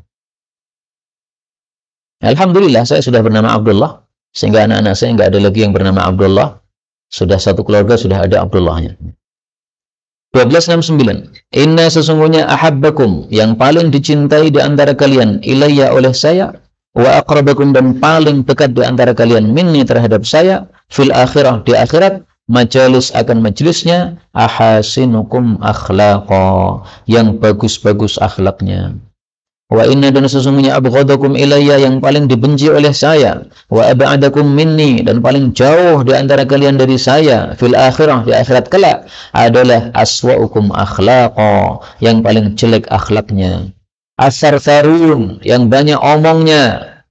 Alhamdulillah saya sudah bernama Abdullah, sehingga anak-anak saya nggak ada lagi yang bernama Abdullah. Sudah satu keluarga sudah ada Abdullahnya. 1269. Inna sesungguhnya ahabbakum, yang paling dicintai di antara kalian, ilayya oleh saya, wa aqrabakum dan paling dekat di antara kalian minni terhadap saya, fil akhirah di akhirat, majalis akan majelisnya, ahasinukum akhlaqa, yang bagus-bagus akhlaknya. Wa inna dan sesungguhnya abghadakum ilayya, yang paling dibenci oleh saya, wa ab'adakum minni dan paling jauh di antara kalian dari saya, fil akhirah di akhirat kelak, adalah aswa'ukum akhlaqa, yang paling jelek akhlaknya. As-sartharun, yang banyak omongnya.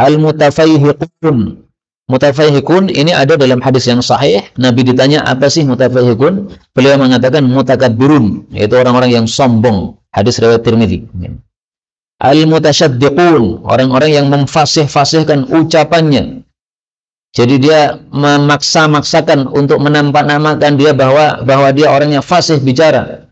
Al-mutafayhiqun. Mutafayhiqun ini ada dalam hadis yang sahih. Nabi ditanya apa sih mutafayhiqun? Beliau mengatakan mutakabbirun, yaitu orang-orang yang sombong. Hadis riwayat Tirmidzi. Al-mutasyaddiqun, orang-orang yang memfasih-fasihkan ucapannya. Jadi dia memaksa-maksakan untuk menampak-namakan dia bahwa dia orangnya fasih bicara.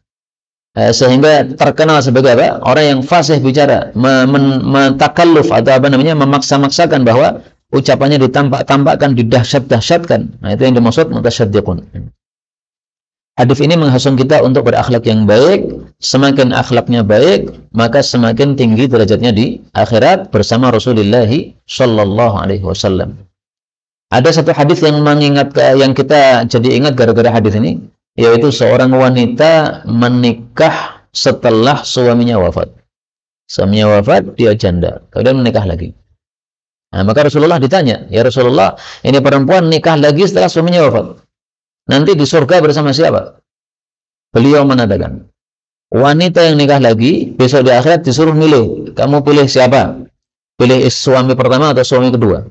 Sehingga terkenal sebagai apa? Orang yang fasih bicara, mentakalluf atau apa namanya, memaksa-maksakan bahwa ucapannya ditampak-tampakkan, didahsyat-dahsyatkan. Nah, itu yang dimaksud mutasyaddiqun. Hadis ini menghasung kita untuk berakhlak yang baik. Semakin akhlaknya baik, maka semakin tinggi derajatnya di akhirat bersama Rasulullah Shallallahu Alaihi Wasallam. Ada satu hadis yang yang kita jadi ingat gara-gara hadis ini, yaitu seorang wanita menikah setelah suaminya wafat. Suaminya wafat, dia janda, kemudian menikah lagi. Nah, maka Rasulullah ditanya, ya Rasulullah, ini perempuan nikah lagi setelah suaminya wafat, nanti di surga bersama siapa? Beliau mengatakan, wanita yang nikah lagi, besok di akhirat disuruh milih. Kamu pilih siapa? Pilih suami pertama atau suami kedua?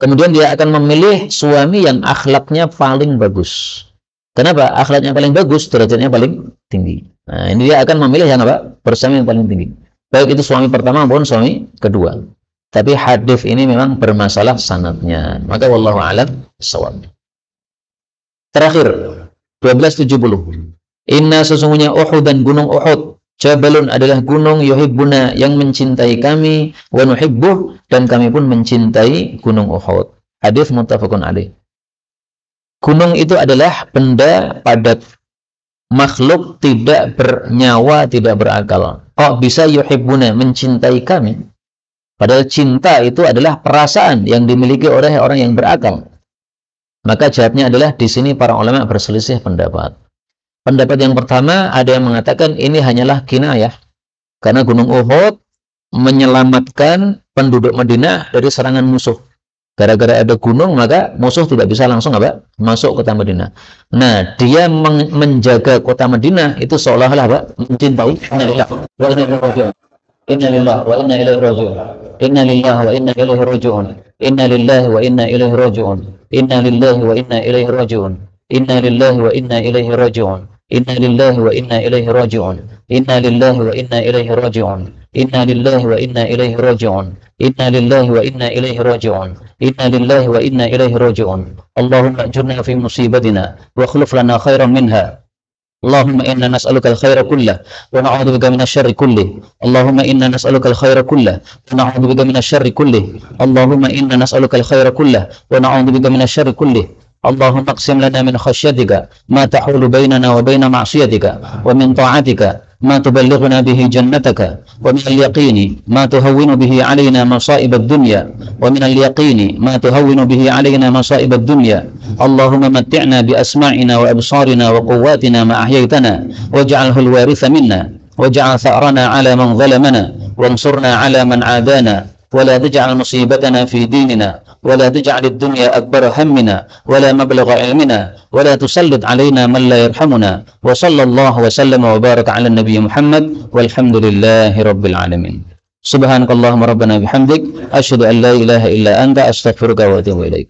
Kemudian dia akan memilih suami yang akhlaknya paling bagus. Kenapa? Akhlaknya paling bagus, derajatnya paling tinggi. Nah, ini dia akan memilih yang apa? Bersama yang paling tinggi. Baik itu suami pertama maupun suami kedua. Tapi hadis ini memang bermasalah sanadnya. Maka wallahu a'lam bishawab. Terakhir, 1270. Inna sesungguhnya Uhud dan gunung Uhud, jabalun adalah gunung yuhibbuna yang mencintai kami, wa nuhibbuh dan kami pun mencintai gunung Uhud. Hadis muttafaqun alaih. Gunung itu adalah benda padat, makhluk tidak bernyawa, tidak berakal. Kok bisa yuhibbuna mencintai kami? Padahal cinta itu adalah perasaan yang dimiliki oleh orang yang berakal. Maka jawabnya adalah di sini para ulama berselisih pendapat. Pendapat yang pertama ada yang mengatakan ini hanyalah kinayah. Karena gunung Uhud menyelamatkan penduduk Madinah dari serangan musuh. Gara-gara ada gunung maka musuh tidak bisa langsung apa? Masuk kota Madinah. Nah, dia menjaga kota Madinah itu seolah-olah apa? Mencintai. Inna lillahi wa inna ilaihi raji'un. Inna lillahi wa inna ilaihi raji'un. Inna lillahi wa inna ilaihi raji'un. Inna lillahi wa inna ilaihi raji'un. Inna lillahi wa inna ilaihi raji'un. Inna lillahi wa inna ilaihi raji'un. Inna lillahi wa inna ilaihi raji'un. Inna lillahi wa inna ilaihi raji'un. Inna lillahi wa inna ilaihi raji'un. Inna lillahi wa inna ilaihi raji'un. Allahumma ajurna fi musibatina wa akhlif lana khairan minha. اللهم إنا نسألك الخير كله ونعوذ بك من الشر كله. اللهم إنا نسألك الخير كله ونعوذ بك من الشر كله. اللهم إنا نسألك الخير كله ونعوذ بك من الشر كله. اللهم اقسم لنا من خشيتك ما تحول بيننا وبين معصيتك ومن طاعتك ما تبلغنا به جنتك ومن اليقين ما تهون به علينا مصائب الدنيا ومن اليقين ما تهون به علينا مصائب الدنيا. اللهم متعنا بأسماعنا وأبصارنا وقواتنا ما أحييتنا واجعله الوارث منا واجعل ثأرنا على من ظلمنا وانصرنا على من عادانا ولا تجعل مصيبتنا في ديننا ولا تجعل الدنيا أكبر همنا ولا مبلغ علمنا ولا تسلط علينا من لا يرحمنا وصلى الله وسلم وبارك على النبي محمد والحمد لله رب العالمين. Subhanakallahumma rabbana bihamdik asyhadu an la ilaha illa anta astaghfiruka wa atubu ilaik.